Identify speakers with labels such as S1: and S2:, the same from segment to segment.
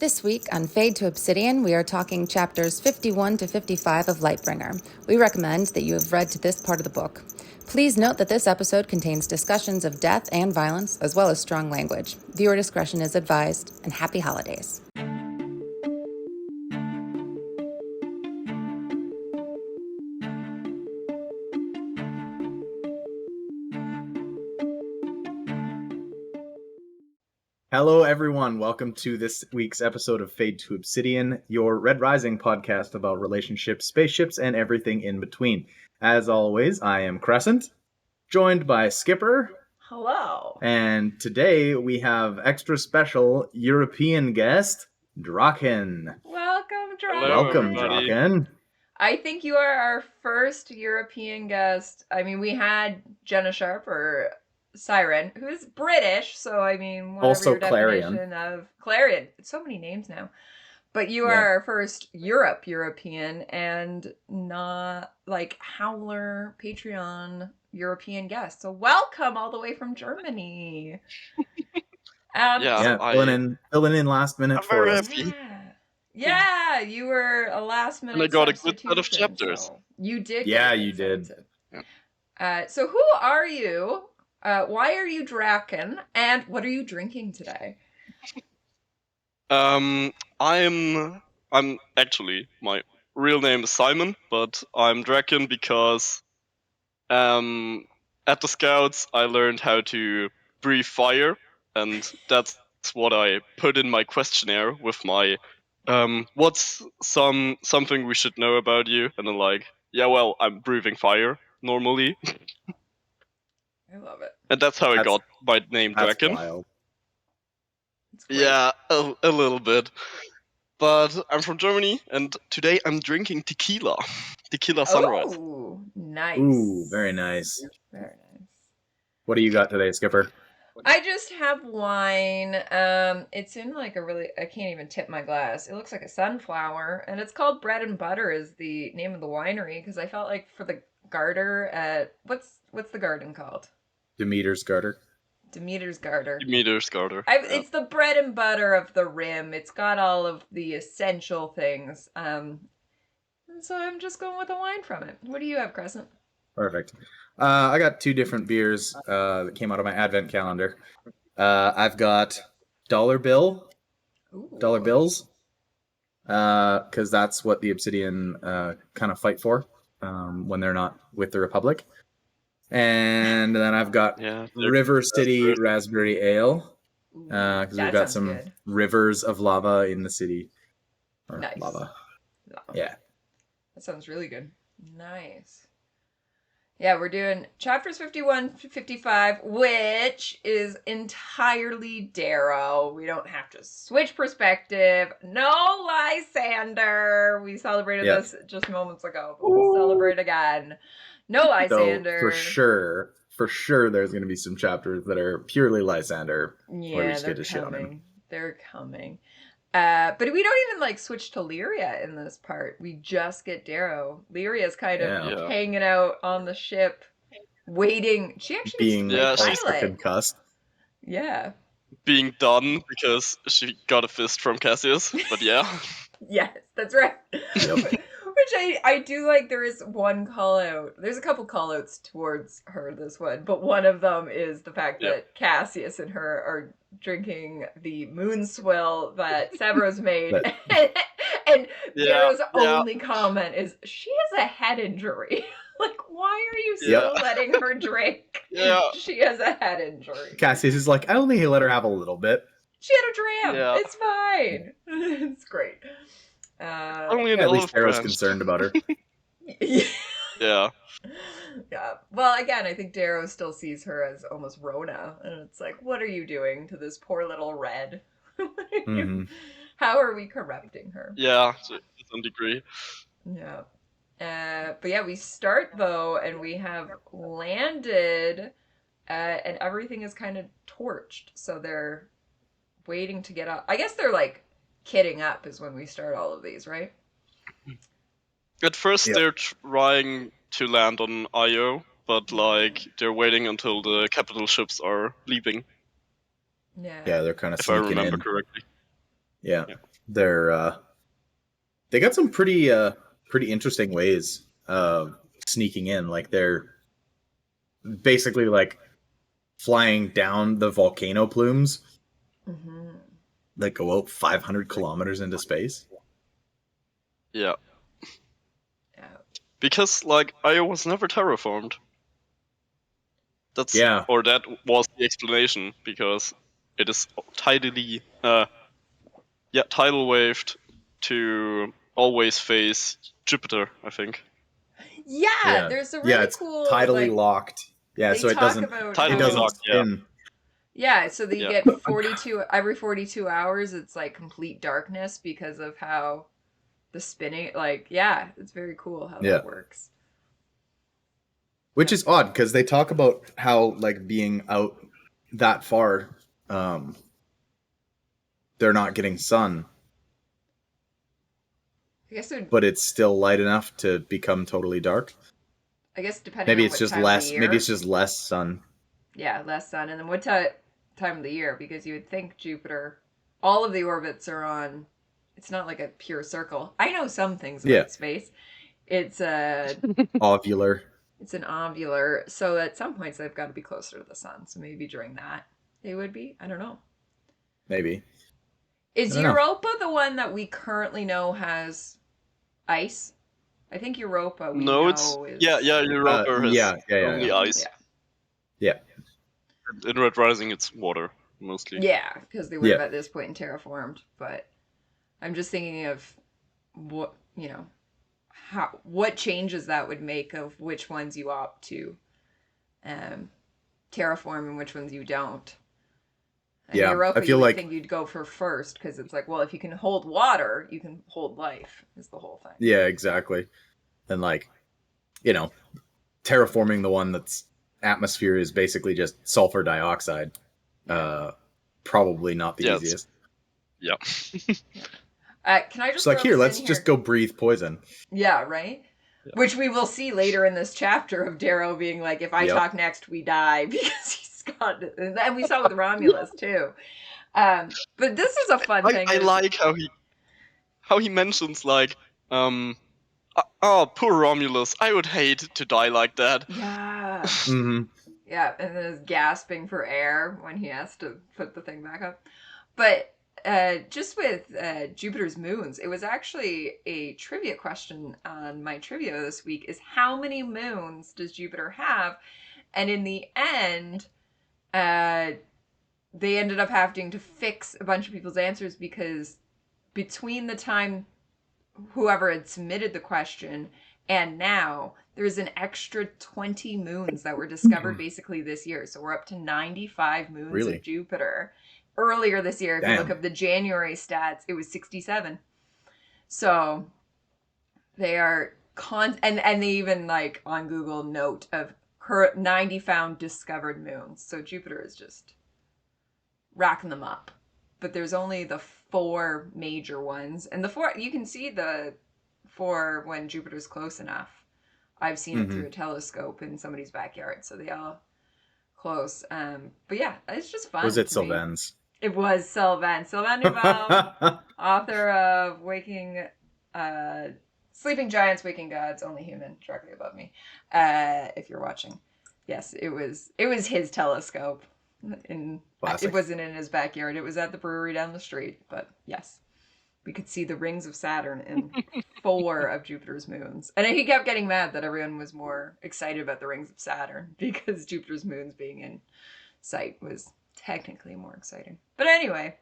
S1: This week on Fade to Obsidian, we are talking chapters 51 to 55 of Lightbringer. We recommend that you have read to this part of the book. Please note that this episode contains discussions of death and violence, as well as strong language. Viewer discretion is advised, and happy holidays.
S2: Hello, everyone. Welcome to this week's episode of Fade to Obsidian, your Red Rising podcast about relationships, spaceships, and everything in between. As always, I am Crescent, joined by Skipper.
S3: Hello.
S2: And today we have extra special European guest, Drachen.
S3: Welcome, Drachen.
S2: Welcome, Drachen.
S3: I think you are our first European guest. I mean, we had Jenna Sharp or Siren, who's British, so I mean, whatever
S2: Also
S3: your
S2: Clarion.
S3: definition of Clarion. So many names now. But you are our first European and not like Howler Patreon European guest. So welcome all the way from Germany.
S2: Filling in last minute for us.
S3: Yeah, you were a last minute.
S4: And I got a good set of chapters.
S3: So you did.
S2: Yeah, you did.
S3: So who are you? Why are you Drachen? And what are you drinking today?
S4: I'm actually, my real name is Simon, but I'm Drachen because at the Scouts I learned how to breathe fire, and that's what I put in my questionnaire with my what's something we should know about you, and I'm like, yeah, well, I'm breathing fire normally.
S3: I love it.
S4: And that's how I got my name Drachen.
S2: Wild.
S4: Yeah, a little bit. But I'm from Germany, and today I'm drinking tequila. Tequila Sunrise.
S3: Oh, nice.
S2: Ooh, very nice.
S3: Very nice.
S2: What do you got today, Skipper?
S3: I just have wine. It's in like a really, I can't even tip my glass. It looks like a sunflower, and it's called Bread and Butter is the name of the winery, because I felt like for the garter at, what's the garden called?
S2: Demeter's Garter.
S3: Demeter's Garter.
S4: Demeter's Garter.
S3: It's the bread and butter of the rim. It's got all of the essential things. And so I'm just going with a wine from it. What do you have, Crescent?
S2: Perfect. I got two different beers that came out of my advent calendar. I've got dollar bills, because that's what the Obsidian kind of fight for when they're not with the Republic. And then I've got River City Raspberry Ale, because we've got some rivers of lava in the city.
S3: Nice.
S2: Lava. Yeah.
S3: That sounds really good. Nice. Yeah, we're doing chapters 51 to 55, which is entirely Darrow. We don't have to switch perspective. No Lysander. We celebrated this just moments ago, but we'll celebrate again. No Lysander.
S2: So for sure, there's going to be some chapters that are purely Lysander.
S3: Yeah,
S2: where we just get to shit on him.
S3: They're coming. But we don't even like switch to Lyria in this part. We just get Darrow. Lyria's kind of hanging out on the ship, waiting. She actually
S2: being concussed.
S3: Yeah.
S4: Being done because she got a fist from Cassius. But yeah.
S3: Yes, that's right.
S2: Yep.
S3: Which I do like. There is one call out. There's a couple call outs towards her this one, but one of them is the fact that Cassius and her are drinking the moon swill that Severus made. and Darrow's only comment is, she has a head injury. Like, why are you still letting her drink?
S4: Yeah.
S3: She has a head injury.
S2: Cassius is like, I only let her have a little bit.
S3: She had a dram.
S4: Yeah.
S3: It's fine. It's great.
S4: Only
S2: at least Darrow's concerned about her.
S4: Yeah.
S3: Yeah. Well, again, I think Darrow still sees her as almost Rona, and it's like, what are you doing to this poor little Red? How are we corrupting her?
S4: Yeah, to some degree.
S3: Yeah. But yeah, we start though, and we have landed, and everything is kind of torched, so they're waiting to get up. I guess they're like kitting up is when we start all of these, right?
S4: At first they're trying to land on Io, but like they're waiting until the capital ships are leaving.
S3: Yeah.
S2: Yeah, they're kind of
S4: if I
S2: sneaking
S4: remember
S2: in.
S4: correctly.
S2: Yeah. They're they got some pretty interesting ways of sneaking in. Like they're basically like flying down the volcano plumes that go out 500 kilometers into space.
S4: Yeah.
S3: Yeah.
S4: Because like Io was never terraformed. That was the explanation, because it is tidally tidal waved to always face Jupiter, I think.
S3: Yeah, there's a really
S2: it's
S3: cool
S2: tidally locked. Yeah, so it doesn't spin.
S3: Yeah, so that you get 42 every 42 hours. It's like complete darkness because of how the spinning. Like, yeah, it's very cool how that works.
S2: Which is odd because they talk about how like being out that far, they're not getting sun.
S3: I guess
S2: but it's still light enough to become totally dark.
S3: I guess depending
S2: maybe
S3: on
S2: it's
S3: what
S2: just
S3: time
S2: less.
S3: of the year.
S2: Maybe it's just less sun.
S3: Yeah, less sun, and then what time of the year? Because you would think Jupiter, all of the orbits are on. It's not like a pure circle. I know some things about space. It's a
S2: ovular.
S3: It's an ovular, so at some points they've got to be closer to the sun. So maybe during that they would be. I don't know.
S2: Maybe.
S3: Is Europa the one that we currently know has ice? I think Europa we know is...
S4: Europa has only ice.
S2: Yeah.
S4: In Red Rising it's water, mostly.
S3: Yeah, because they would have at this point in terraformed, but I'm just thinking of what, what changes that would make of which ones you opt to terraform and which ones you don't. And Europa, I feel you would think you'd go for first, because it's like, well, if you can hold water, you can hold life, is the whole thing.
S2: Yeah, exactly. And terraforming the one that's atmosphere is basically just sulfur dioxide. Probably not the easiest.
S4: Yeah.
S3: Can I just
S2: let's just go breathe poison.
S3: Yeah, right? Yeah. Which we will see later in this chapter of Darrow being like, if I talk next, we die, because he's got it. And we saw with Romulus too. But this is a fun thing.
S4: I like how he mentions like, oh, poor Romulus, I would hate to die like that.
S3: Yeah.
S2: Mm-hmm.
S3: Yeah, and then is gasping for air when he has to put the thing back up. But just with Jupiter's moons, it was actually a trivia question on my trivia this week, is how many moons does Jupiter have? And in the end, they ended up having to fix a bunch of people's answers, because between the time whoever had submitted the question and now, there's an extra 20 moons that were discovered basically this year. So we're up to 95 moons of Jupiter. Earlier this year, if you look up the January stats, it was 67. So they are and they even like on Google note of 90 found discovered moons. So Jupiter is just racking them up. But there's only the 4 major ones, and the 4 you can see the 4 when Jupiter's close enough. I've seen it through a telescope in somebody's backyard, so they all close. But yeah, it's just fun.
S2: Was it Sylvain's?
S3: It was Sylvain Duval, author of Sleeping Giants, Waking Gods, Only Human, directly above me. If you're watching, yes, it was his telescope. It wasn't in his backyard. It was at the brewery down the street. But yes, we could see the rings of Saturn in 4 of Jupiter's moons. And he kept getting mad that everyone was more excited about the rings of Saturn, because Jupiter's moons being in sight was technically more exciting. But anyway,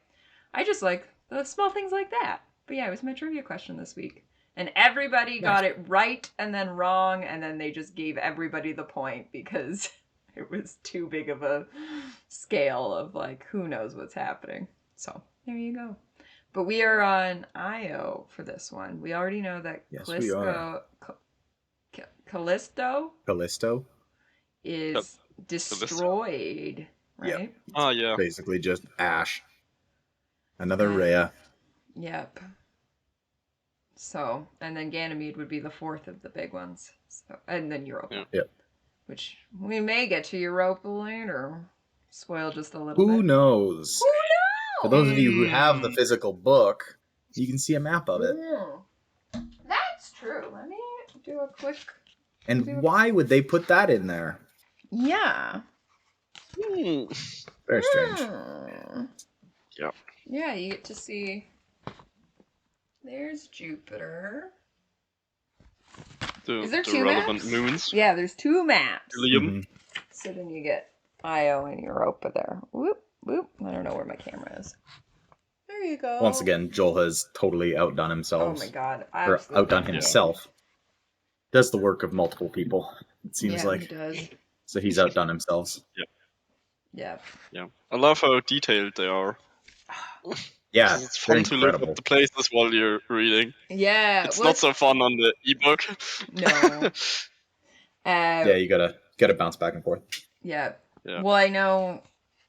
S3: I just like the small things like that. But yeah, it was my trivia question this week. And everybody got it right and then wrong, and then they just gave everybody the point because it was too big of a scale of like, who knows what's happening. So there you go. But we are on Io for this one. We already know that Callisto is destroyed, right?
S2: Yep. Oh yeah. Basically just ash. Another Rhea.
S3: Yep. So, and then Ganymede would be the 4th of the big ones. So, and then Europa.
S2: Yep.
S3: Which we may get to Europa later. Spoil just a little bit.
S2: Who knows? For those of you who have the physical book, you can see a map of it.
S3: That's true. Let me do a quick...
S2: And why would they put that in there?
S3: Yeah.
S2: Very strange.
S4: Yeah.
S3: Yeah, you get to see... There's Jupiter. Is there two
S4: relevant
S3: maps?
S4: moons?
S3: Yeah, there's 2 maps.
S2: Mm-hmm.
S3: So then you get Io and Europa there. Whoop, whoop. I don't know where my camera is. There you go.
S2: Once again, Joel has totally outdone himself.
S3: Oh my god.
S2: Or outdone himself. Does the work of multiple people, it seems like.
S3: He does.
S2: So he's outdone himself.
S3: Yeah.
S4: I love how detailed they are.
S2: Yeah,
S4: It's fun to look at the places while you're reading.
S3: Yeah.
S4: It's not so fun on the ebook.
S3: No.
S2: Yeah, you gotta bounce back and forth.
S3: Yeah. Well, I know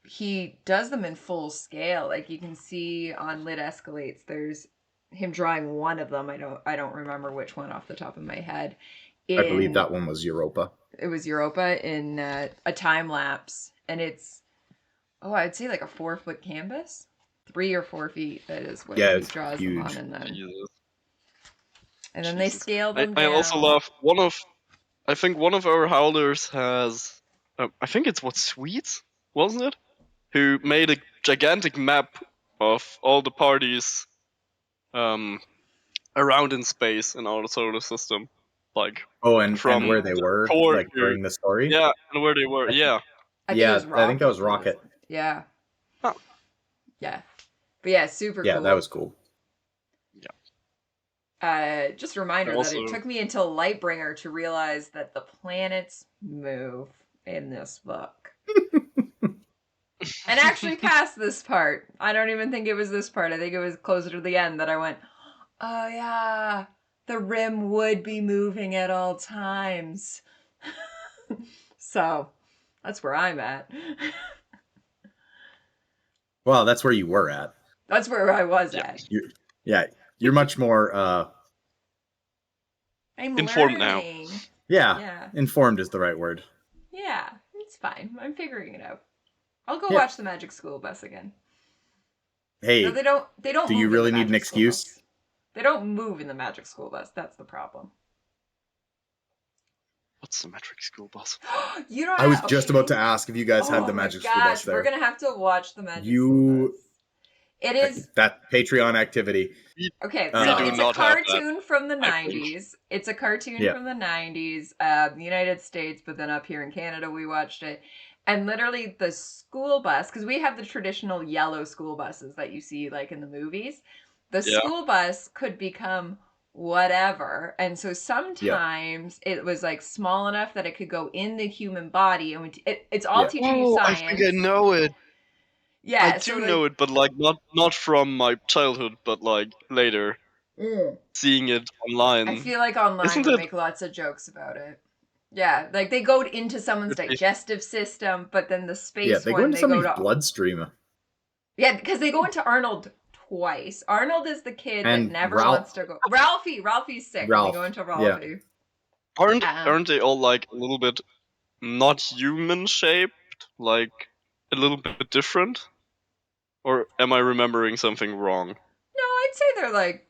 S3: he does them in full scale. Like you can see on Lit Escalates, there's him drawing one of them. I don't remember which one off the top of my head.
S2: I believe that one was Europa.
S3: It was Europa in a time lapse, and it's I'd say like a 4-foot canvas, 3 or 4 feet. That is what he draws
S2: huge.
S3: them on, and then they scale them
S4: I
S3: down.
S4: also love I think one of our howlers has, I think it's Swedes, wasn't it? Who made a gigantic map of all the parties around in space in our solar system. Like
S2: and where they were, like during the story?
S4: Yeah, and where they were,
S2: I think that was Rocket.
S3: Yeah.
S4: Huh.
S3: Yeah. But yeah, super cool.
S2: Yeah, that was cool.
S3: Just a reminder that it took me until Lightbringer to realize that the planets move in this book. And actually past this part. I don't even think it was this part. I think it was closer to the end that I went, oh yeah, the rim would be moving at all times. So, that's where I'm at.
S2: Well, that's where you were at.
S3: That's where I was at.
S2: You're much more
S3: I'm
S4: informed
S3: learning.
S2: now. Yeah, informed is the right word.
S3: Yeah, it's fine. I'm figuring it out. I'll go watch the Magic School Bus again.
S2: Hey,
S3: no, they don't.
S2: Do you really need an excuse?
S3: They don't move in the Magic School Bus. That's the problem.
S4: What's the Magic School Bus?
S3: You don't.
S2: I was just about to ask if you guys had the Magic School Bus there.
S3: We're gonna have to watch the Magic School Bus. It is
S2: that Patreon activity.
S3: Okay, so it's a cartoon from the 90s. It's a cartoon from the 90s, the United States, but then up here in Canada we watched it. And literally the school bus, because we have the traditional yellow school buses that you see like in the movies. The school bus could become whatever. And so sometimes it was like small enough that it could go in the human body. And it's all teaching you science.
S4: I think I know it.
S3: Yeah,
S4: I do know it, but like not from my childhood, but like later, seeing it online.
S3: I feel like online they make lots of jokes about it. Yeah, like they go into someone's digestive system, but then the space
S2: they go into someone's bloodstream.
S3: Yeah, because they go into Arnold twice. Arnold is the kid that never wants to go. Ralphie's sick. They go into Ralphie.
S4: Yeah. Aren't they all like a little bit not human shaped, like a little bit different? Or am I remembering something wrong?
S3: No, I'd say they're like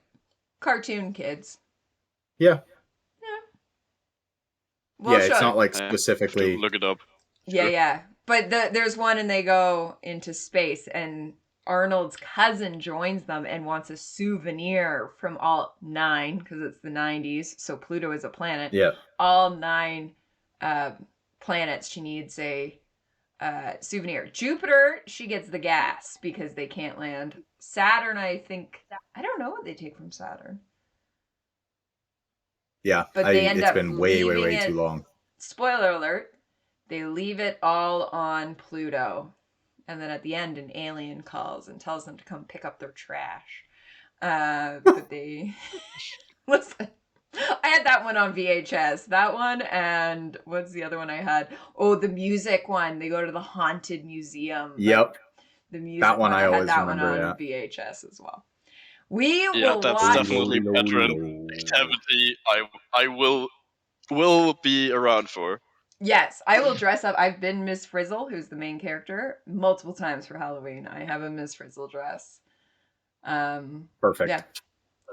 S3: cartoon kids.
S2: Yeah.
S3: Well,
S2: it's not like specifically.
S4: Look it up.
S3: Yeah. But there's one and they go into space and Arnold's cousin joins them and wants a souvenir from all 9, because it's the 90s, so Pluto is a planet.
S2: Yeah.
S3: All 9 planets, she needs a souvenir. Jupiter, she gets the gas because they can't land. Saturn, I don't know what they take from Saturn.
S2: Yeah,
S3: but they end
S2: it's
S3: up
S2: been way too long.
S3: Spoiler alert, they leave it all on Pluto. And then at the end, an alien calls and tells them to come pick up their trash. But they... Listen, I had that one on VHS. That one, and what's the other one I had? Oh, the music one. They go to the haunted museum.
S2: Yep.
S3: The music
S2: that one I always remember.
S3: That one on VHS as well. We will
S4: that's
S3: watch...
S4: definitely veteran activity. I will be around for.
S3: Yes, I will dress up. I've been Miss Frizzle, who's the main character, multiple times for Halloween. I have a Miss Frizzle dress.
S2: Perfect.
S3: Yeah,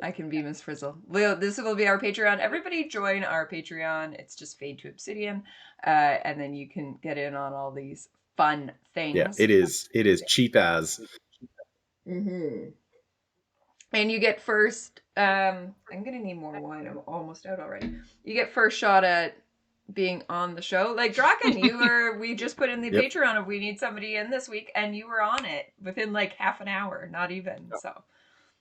S3: I can be Miss Frizzle. This will be our Patreon. Everybody join our Patreon. It's just Fade to Obsidian. And then you can get in on all these fun things.
S2: Yeah, it is cheap as.
S3: Mm-hmm. And you get first, I'm going to need more wine. I'm almost out already. You get first shot at being on the show. Like Drachen, we just put in the Patreon of we need somebody in this week, and you were on it within like half an hour, not even. So.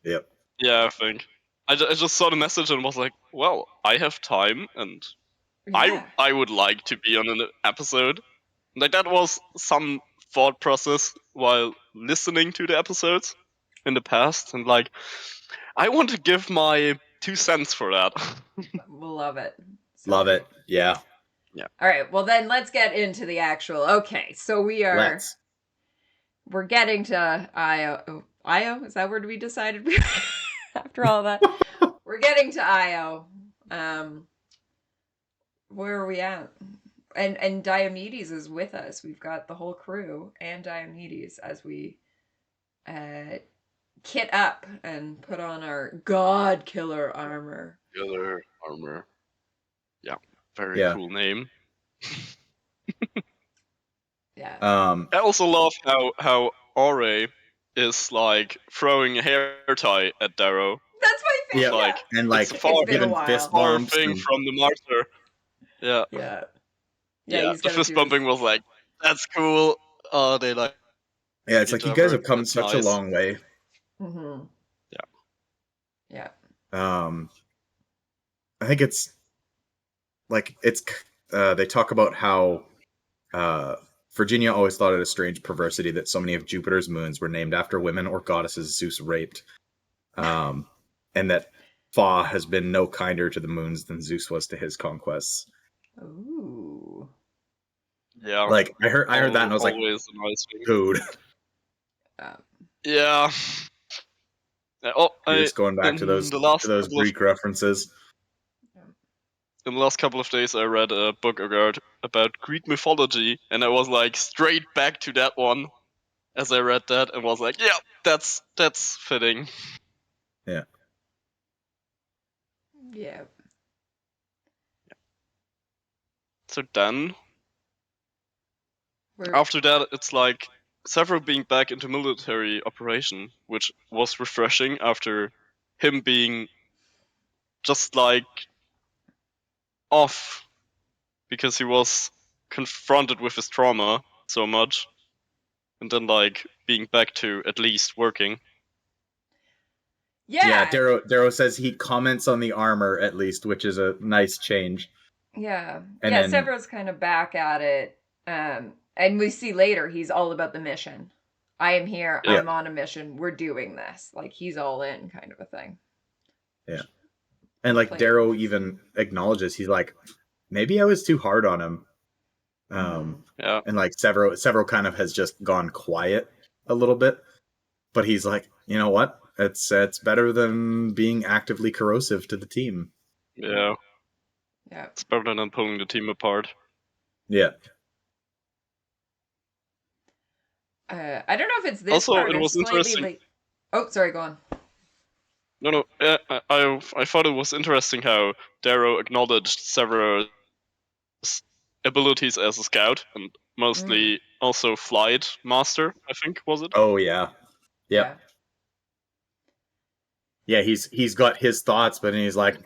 S2: Yep.
S4: Yeah, I think. I just saw the message and was like, well, I have time and I would like to be on an episode. Like that was some thought process while listening to the episodes in the past, and like I want to give my 2 cents for that.
S3: We'll love it. So
S2: love it. Yeah.
S3: All right. Well, then let's get into the actual. Okay, so we're getting to Io. Io, is that where we decided? After all that, we're getting to Io. Where are we at? And Diomedes is with us. We've got the whole crew and Diomedes as we kit up and put on our god killer armor.
S4: Killer armor. Yeah. Very cool name.
S3: Yeah.
S4: I also love how Ore is like throwing a hair tie at Darrow.
S3: That's my favorite.
S4: Like,
S2: and like
S3: it's been a while.
S2: fist bumps
S4: thing from the martyr. Yeah.
S3: Yeah.
S4: The fist bumping was like, that's cool. Oh, they like.
S2: Yeah, it's like you guys have come such a long way.
S3: Mm-hmm.
S2: Yeah. I think it's like they talk about how Virginia always thought it a strange perversity that so many of Jupiter's moons were named after women or goddesses Zeus raped, and that Fa has been no kinder to the moons than Zeus was to his conquests.
S3: Ooh.
S4: Yeah.
S2: Like I heard that and I was like, dude.
S4: Yeah.
S2: Just going back to those Greek references.
S4: In the last couple of days, I read a book about Greek mythology, and I was like straight back to that one as I read that, and was like, yeah, that's fitting.
S2: Yeah.
S3: Yeah.
S4: So then, after that, it's like Severo being back into military operation, which was refreshing after him being just like off because he was confronted with his trauma so much, and then like being back to at least working.
S2: Yeah, Darrow says he comments on the armor at least, which is a nice change.
S3: Yeah. And then Severo's kind of back at it. And we see later he's all about the mission. I am here. Yeah. I'm on a mission. We're doing this. Like he's all in kind of a thing.
S2: Yeah. And like Darrow even acknowledges, he's like, maybe I was too hard on him.
S4: Yeah.
S2: And like Severo kind of has just gone quiet a little bit, but he's like, you know what? It's better than being actively corrosive to the team.
S4: Yeah.
S3: Yeah.
S4: It's better than pulling the team apart.
S2: Yeah.
S3: I don't know if it's this
S4: also,
S3: part
S4: it was interesting.
S3: Late. Oh, sorry, go on.
S4: No. I thought it was interesting how Darrow acknowledged Severo's abilities as a scout and mostly also flight master, I think, was it?
S2: Oh yeah. Yep. Yeah, he's got his thoughts, but he's like,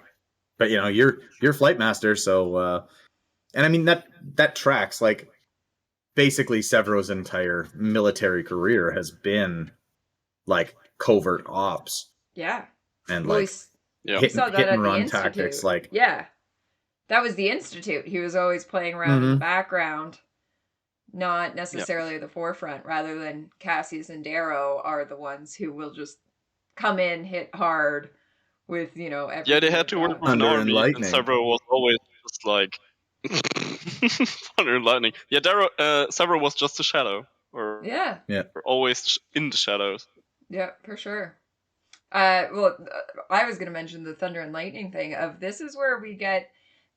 S2: but you know, you're flight master, so and I mean that tracks. Like basically Severo's entire military career has been like covert ops.
S3: Yeah.
S2: And like hit and run tactics. Like
S3: that was the Institute. He was always playing around in the background, not necessarily the forefront, rather than Cassius and Darrow are the ones who will just come in, hit hard with, you know, everything.
S4: Yeah, they had to work with an army, and Severo was always just like thunder and lightning. Yeah, Severo was just a shadow, or always in the shadows.
S3: Yeah, for sure. Well, I was going to mention the thunder and lightning thing. This is where we get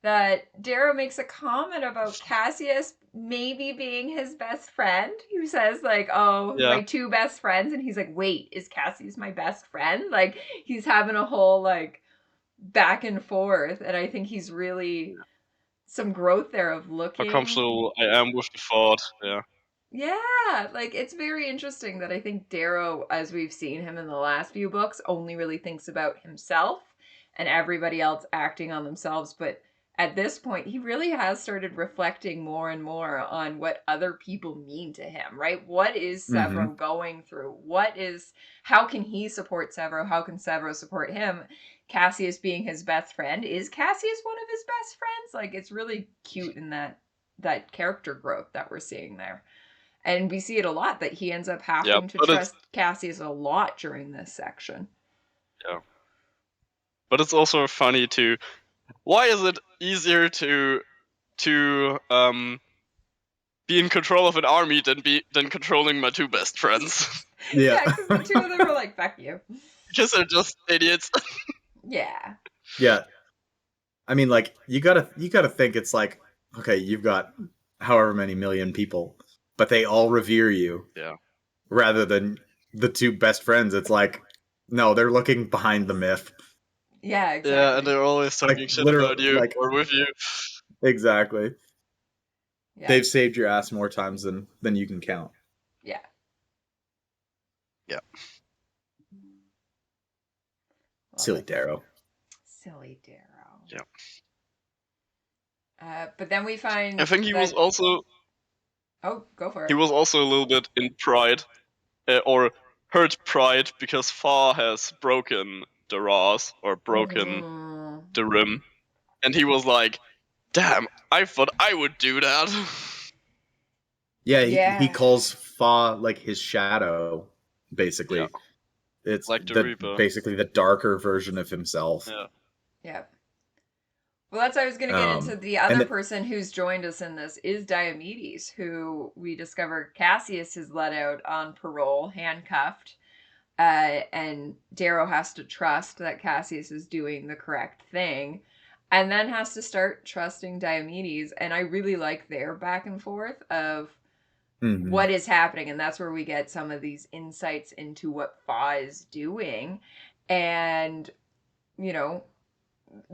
S3: that Darrow makes a comment about Cassius maybe being his best friend. He says, like, oh, my two best friends. And he's like, wait, is Cassius my best friend? Like, he's having a whole, like, back and forth. And I think he's really some growth there of looking.
S4: How comfortable I am with the thought, yeah.
S3: Yeah, like, it's very interesting that I think Darrow, as we've seen him in the last few books, only really thinks about himself and everybody else acting on themselves. But at this point, he really has started reflecting more and more on what other people mean to him, right? What is Severo going through? How can he support Severo? How can Severo support him? Cassius being his best friend. Is Cassius one of his best friends? Like, it's really cute in that character growth that we're seeing there. And we see it a lot that he ends up having to trust Cassius a lot during this section.
S4: Yeah. But it's also funny too. Why is it easier to be in control of an army than controlling my two best friends?
S3: Yeah, because the two of them are like, fuck you.
S4: Because they're just idiots.
S3: Yeah.
S2: Yeah. I mean, like, you gotta think it's like, okay, you've got however many million people, but they all revere you.
S4: Yeah.
S2: Rather than the two best friends, it's like, no, they're looking behind the myth.
S3: Yeah, exactly.
S4: Yeah, and they're always talking
S2: Like,
S4: shit about you or with you.
S2: Exactly.
S3: Yeah.
S2: They've saved your ass more times than you can count.
S3: Yeah.
S4: Yeah.
S2: Silly Darrow.
S3: Silly Darrow.
S4: Yeah.
S3: But then we find
S4: I think he was also...
S3: Oh, go for it.
S4: He was also a little bit in pride, or hurt pride, because Far has broken the Ras, or broken the Rim. And he was like, damn, I thought I would do that.
S2: Yeah, he calls Fa like his shadow, basically.
S4: Yeah.
S2: It's
S4: like the Reaper.
S2: Basically the darker version of himself.
S4: Yeah.
S3: Yeah. Well, that's how I was going to get into the other person who's joined us in this is Diomedes, who we discover Cassius is let out on parole, handcuffed, and Darrow has to trust that Cassius is doing the correct thing, and then has to start trusting Diomedes. And I really like their back and forth of what is happening, and that's where we get some of these insights into what Fa is doing, and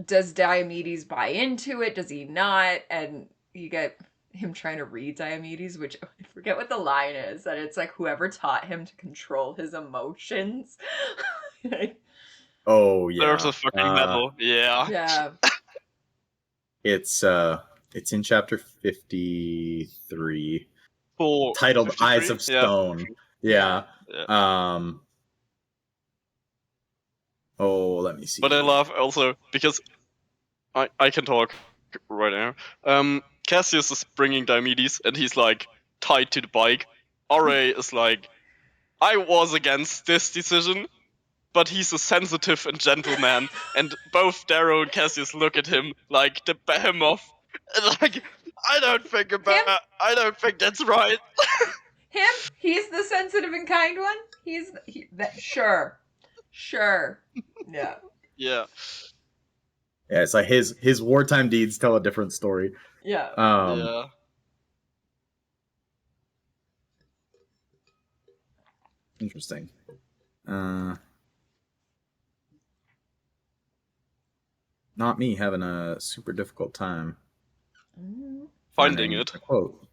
S3: does Diomedes buy into it? Does he not? And you get him trying to read Diomedes, which I forget what the line is, that it's like whoever taught him to control his emotions.
S2: Oh yeah.
S4: There's a fucking medal. Yeah.
S3: Yeah.
S2: It's in chapter 53. Titled 53? Eyes of Stone. Yeah. Oh, let me see.
S4: But I love also because I can talk right now. Cassius is bringing Diomedes, and he's like tied to the bike. Ore is like, I was against this decision, but he's a sensitive and gentle man. And both Darrow and Cassius look at him like the behemoth, and like, I don't think that's right.
S3: Him? He's the sensitive and kind one? Sure. Yeah.
S4: Yeah.
S2: Yeah, it's like his wartime deeds tell a different story.
S3: Yeah.
S4: Yeah.
S2: Interesting. Not me having a super difficult time
S4: finding it.
S2: A quote.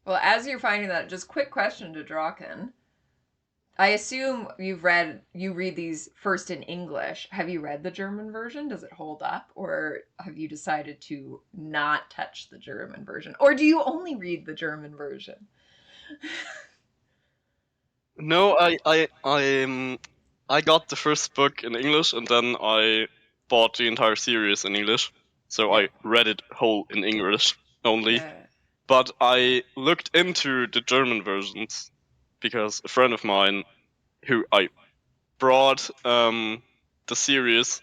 S3: Well, as you're finding that, just quick question to Drachen. I assume you read these first in English. Have you read the German version? Does it hold up? Or have you decided to not touch the German version? Or do you only read the German version?
S4: No, I got the first book in English, and then I bought the entire series in English. So I read it whole in English only.
S3: Yeah.
S4: But I looked into the German versions because a friend of mine who I brought the series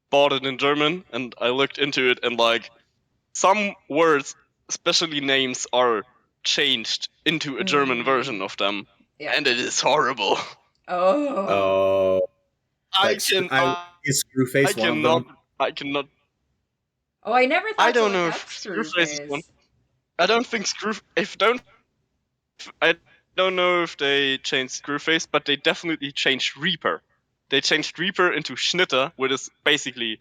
S4: bought it in German, and I looked into it, and like some words, especially names, are changed into a German version of them, and it is horrible.
S3: Oh.
S2: Is Screwface one of them?
S4: I cannot.
S3: Oh, I never thought
S4: I don't
S3: to
S4: know
S3: look up
S4: if Screwface is one.
S3: Screwface.
S4: I don't think I don't know if they changed Screwface, but they definitely changed Reaper. They changed Reaper into Schnitter, which is basically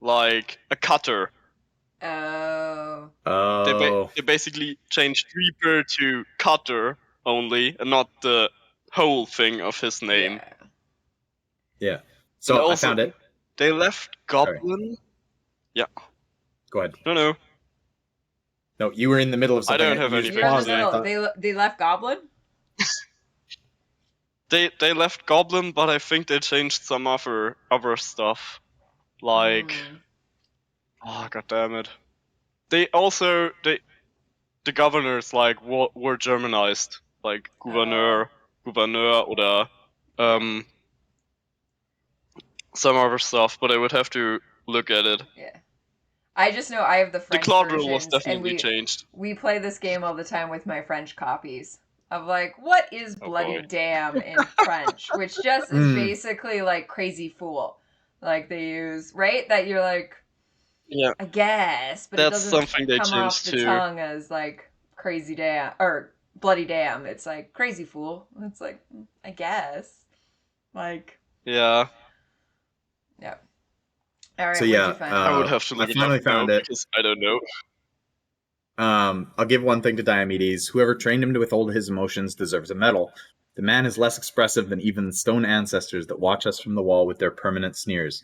S4: like a cutter.
S3: Oh.
S4: They basically changed Reaper to cutter only, and not the whole thing of his name.
S2: Yeah. So
S4: and also,
S2: I found it.
S4: They left Goblin. Yeah.
S2: Go ahead.
S4: No.
S2: No, you were in the middle of something.
S4: I don't have anything.
S3: You're in the middle. They left Goblin?
S4: They left Goblin, but I think they changed some other stuff. Like, oh god damn it! They also the governors like were Germanized, like Gouverneur, oder some other stuff. But I would have to look at it.
S3: Yeah. I just know I have the French
S4: the
S3: versions,
S4: was definitely
S3: and
S4: changed.
S3: We play this game all the time with my French copies of like, what is bloody damn in French, which just is basically like crazy fool, like they use, right? That you're like,
S4: yeah,
S3: I guess, but
S4: that's
S3: it doesn't
S4: something they
S3: come off the
S4: too.
S3: tongue as like crazy damn or bloody damn. It's like crazy fool. It's like, I guess, like
S4: yeah.
S3: All right,
S2: so
S3: what'd you find?
S4: I would have to look it up now because I don't know.
S2: I'll give one thing to Diomedes. Whoever trained him to withhold his emotions deserves a medal. The man is less expressive than even the stone ancestors that watch us from the wall with their permanent sneers.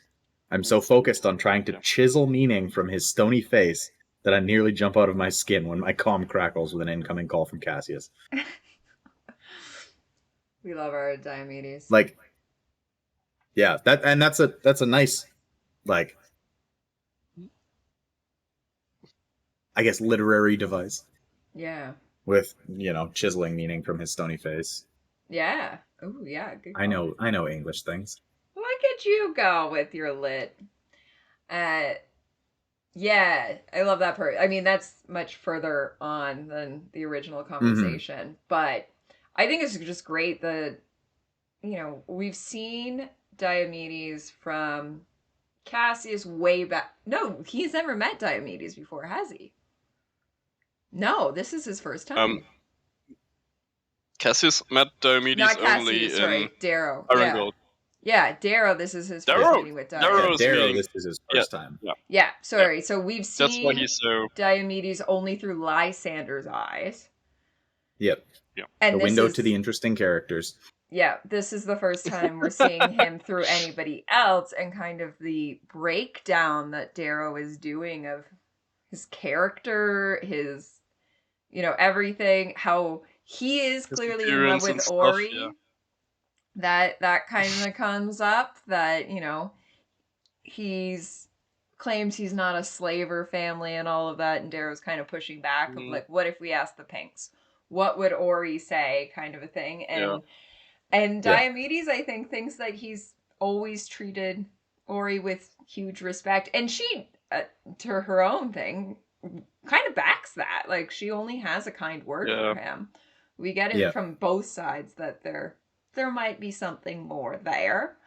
S2: I'm so focused on trying to chisel meaning from his stony face that I nearly jump out of my skin when my comm crackles with an incoming call from Cassius.
S3: We love our Diomedes.
S2: Like, yeah, that's a nice, like, I guess, literary device.
S3: Yeah.
S2: With, chiseling meaning from his stony face.
S3: Yeah. Oh, yeah. Good call.
S2: I know English things.
S3: Look at you go with your lit. Yeah, I love that part. I mean, that's much further on than the original conversation, but I think it's just great that, we've seen Diomedes from Cassius way back. No, he's never met Diomedes before, has he? No, this is his first time.
S4: Cassius met Diomedes
S3: Not Cassius,
S4: only
S3: sorry, Darrow.
S4: Iron
S3: Yeah, Darrow, this is his first meeting with Diomedes.
S2: Darrow, this is his first time.
S3: Yeah, sorry. So we've seen
S4: That's why he's so...
S3: Diomedes only through Lysander's eyes.
S2: Yep.
S4: Yeah.
S3: And
S2: the window to the interesting characters.
S3: Yeah, this is the first time we're seeing him through anybody else, and kind of the breakdown that Darrow is doing of his character, his, everything, how he is clearly in love with Ori.
S4: Yeah.
S3: That kind of comes up, that, he's claims he's not a slaver family and all of that, and Darrow's kind of pushing back of like, what if we ask the Pinks? What would Ori say, kind of a thing. And Diomedes, I think, thinks that he's always treated Ori with huge respect, and she, to her own thing, kind of backs that. Like, she only has a kind word for him. We get it from both sides that there might be something more there.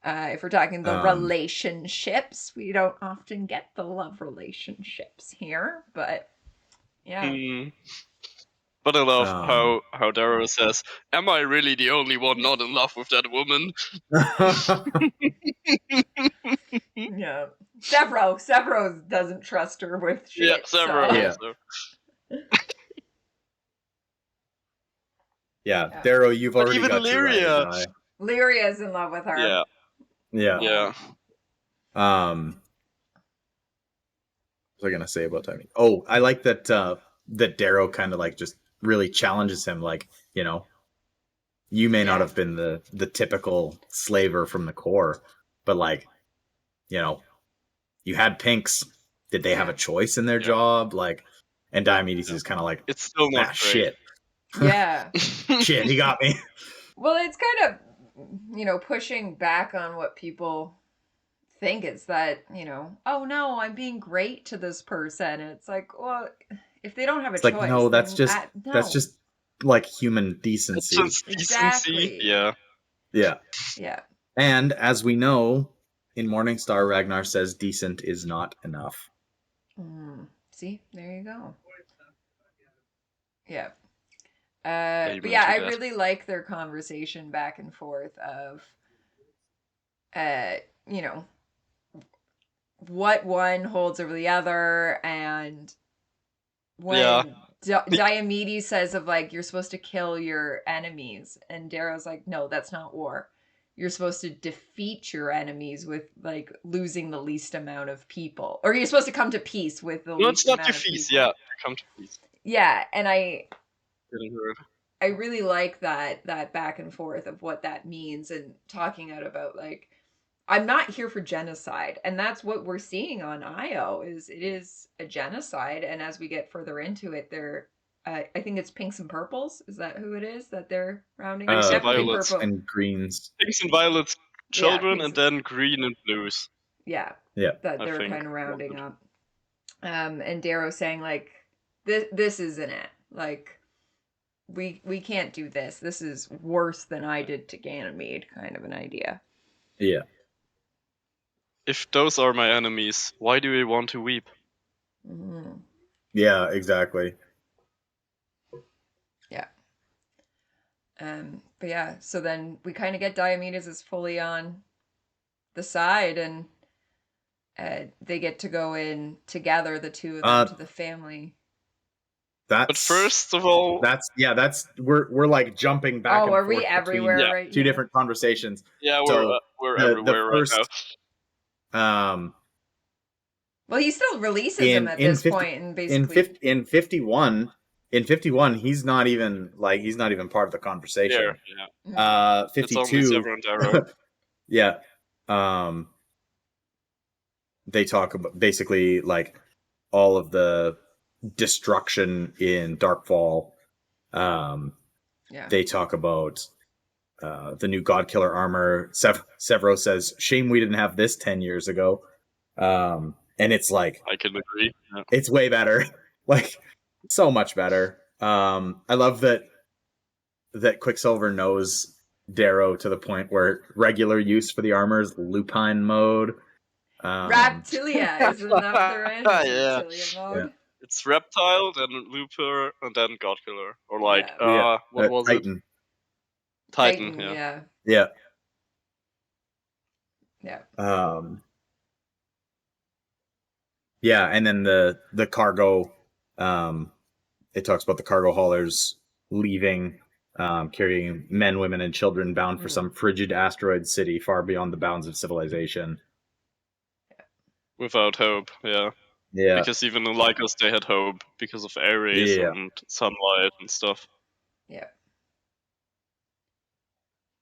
S3: If we're talking the relationships, we don't often get the love relationships here, but yeah.
S4: But I love how Darrow says, "Am I really the only one not in love with that woman?"
S3: Yeah, Severo doesn't trust her with shit.
S4: Yeah, Severo.
S3: So.
S2: Yeah, Darrow, you've already got
S4: Lyria.
S2: your eye.
S3: Lyria's in love with her.
S2: Yeah. What was I gonna say about timing? Oh, I like that that Darrow kind of like just really challenges him, like, you may not have been the typical slaver from the core, but like, you had Pinks. Did they have a choice in their job? Like, and Diomedes is kind of like,
S4: it's still not great.
S2: Shit.
S3: Yeah.
S2: Shit, he got me.
S3: Well, it's kind of, pushing back on what people think it's that, oh no, I'm being great to this person. And it's like, well, if they don't have a
S2: It's like,
S3: choice,
S2: no,
S3: then
S2: that's just like human decency.
S4: It's just decency.
S3: Exactly.
S4: Yeah.
S2: Yeah.
S3: Yeah.
S2: And as we know, in Morningstar, Ragnar says decent is not enough.
S3: See, there you go. Yeah.
S4: Amen
S3: But yeah,
S4: to
S3: I
S4: that.
S3: really like their conversation back and forth of, what one holds over the other, and when Diomedes says of like, you're supposed to kill your enemies, and Darrow's like, no, that's not war. You're supposed to defeat your enemies with like losing the least amount of people, or you're supposed to come to peace with the least amount of people.
S4: Yeah, come to peace.
S3: Yeah, and I really like that back and forth of what that means, and talking out about like, I'm not here for genocide, and that's what we're seeing on Io. It is a genocide, and as we get further into it, they're I think it's pinks and purples. Is that who it is that they're rounding up?
S4: Definitely
S2: pinks
S4: purple
S2: and greens.
S4: Pinks and violets, children,
S3: pinks
S4: and then green and blues.
S3: Yeah,
S2: that
S3: they're kind of rounding up. And Darrow saying like, this isn't it. Like, we can't do this. This is worse than I did to Ganymede, kind of an idea.
S2: Yeah.
S4: If those are my enemies, why do we want to weep?
S3: Mm-hmm.
S2: Yeah, exactly.
S3: Yeah. But yeah, so then we kind of get Diomedes is fully on the side, and they get to go in together, the two of them, to the family.
S4: But first of all,
S2: we're like jumping back and forth.
S3: Are we everywhere right
S2: two
S3: now?
S2: different conversations?
S4: Yeah, we're
S2: the
S4: everywhere
S2: first,
S4: right now.
S3: Well, he still releases him at this point, and basically
S2: in 51, he's not even part of the conversation.
S4: Yeah.
S2: 52.
S4: It's only Sever and Darrow.
S2: Yeah. They talk about basically like all of the destruction in Darkfall. They talk about the new Godkiller armor. Severo says, "Shame we didn't have this 10 years ago." And it's like,
S4: I can agree. Yeah.
S2: It's way better, like so much better. I love that Quicksilver knows Darrow to the point where regular use for the armor is lupine mode.
S3: Reptilia, isn't that their end? Reptilia mode.
S2: Yeah.
S4: It's Reptile, then Looper, and then Godkiller, or like what was
S2: Titan.
S4: it? Titan.
S3: Yeah.
S2: Yeah. Yeah, and then the cargo. It talks about the cargo haulers leaving, carrying men, women, and children bound for some frigid asteroid city far beyond the bounds of civilization.
S4: Without hope, yeah.
S2: Yeah.
S4: Because even in Lycos they had hope because of Ares and sunlight and stuff.
S3: Yeah.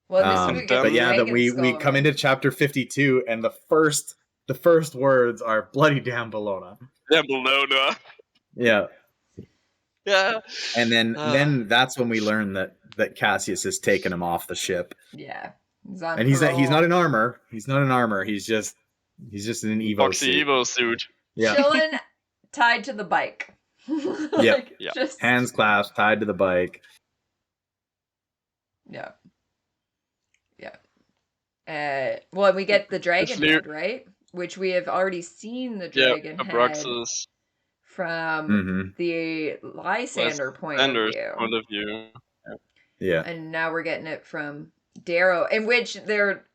S3: Well,
S2: then we come into chapter 52, and the first words are bloody damn Bellona.
S4: Damn Bellona.
S2: Yeah.
S4: Yeah.
S2: And then that's when we learn that Cassius has taken him off the ship.
S3: Yeah.
S2: And he's not in armor. He's not in armor. He's just in an Evo suit.
S4: Evo suit.
S2: Yeah.
S3: Chilling, tied to the bike.
S2: Just hands clasped, tied to the bike.
S3: Yeah. Yeah. Well, we get the dragon head, right? Which we have already seen the dragon head from the Lysander point of view.
S2: Yeah.
S3: And now we're getting it from Darrow, in which they're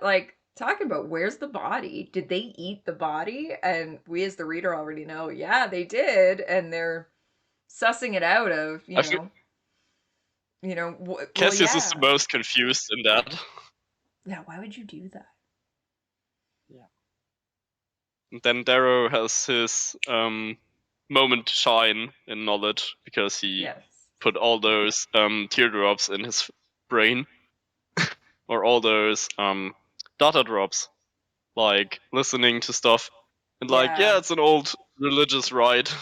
S3: like talking about, where's the body? Did they eat the body? And we as the reader already know, yeah, they did, and they're sussing it out of,
S4: Cassius is the most confused in that.
S3: Yeah, why would you do that?
S4: Yeah. And then Darrow has his moment to shine in knowledge because he put all those teardrops in his brain. Or all those data drops, like listening to stuff, and it's an old religious rite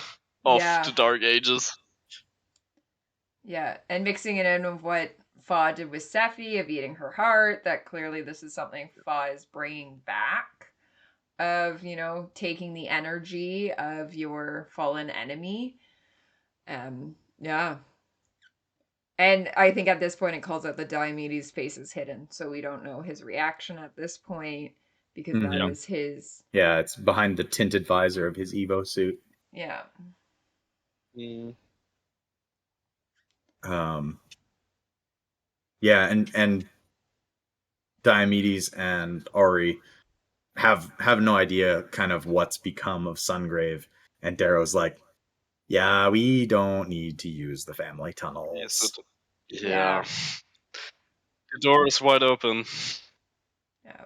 S4: of the Dark Ages.
S3: Yeah, and mixing it in with what Fa did with Sephi of eating her heart, that clearly this is something Fa is bringing back. of, you know, taking the energy of your fallen enemy. Yeah. And I think at this point it calls out the Diomedes' face is hidden, so we don't know his reaction at this point because that is his.
S2: Yeah, it's behind the tinted visor of his Evo suit.
S3: Yeah.
S2: Yeah, and Diomedes and Ori have no idea kind of what's become of Sungrave, and Darrow's like, yeah, we don't need to use the family tunnels.
S4: Yeah. The door is wide open.
S3: Yeah.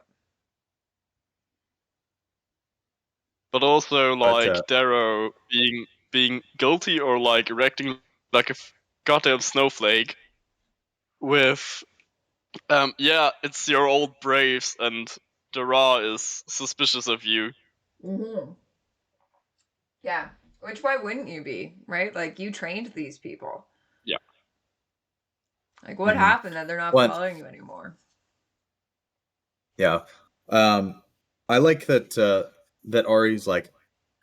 S4: But also, like, Darrow being guilty or, like, erecting like a goddamn snowflake with, yeah, it's your old braves, and Darrow is suspicious of you.
S3: Mm-hmm. Yeah. Which, why wouldn't you be, right? Like, you trained these people.
S4: Yeah.
S3: Like, what happened that they're not following you anymore?
S2: Yeah. I like that that Ari's like,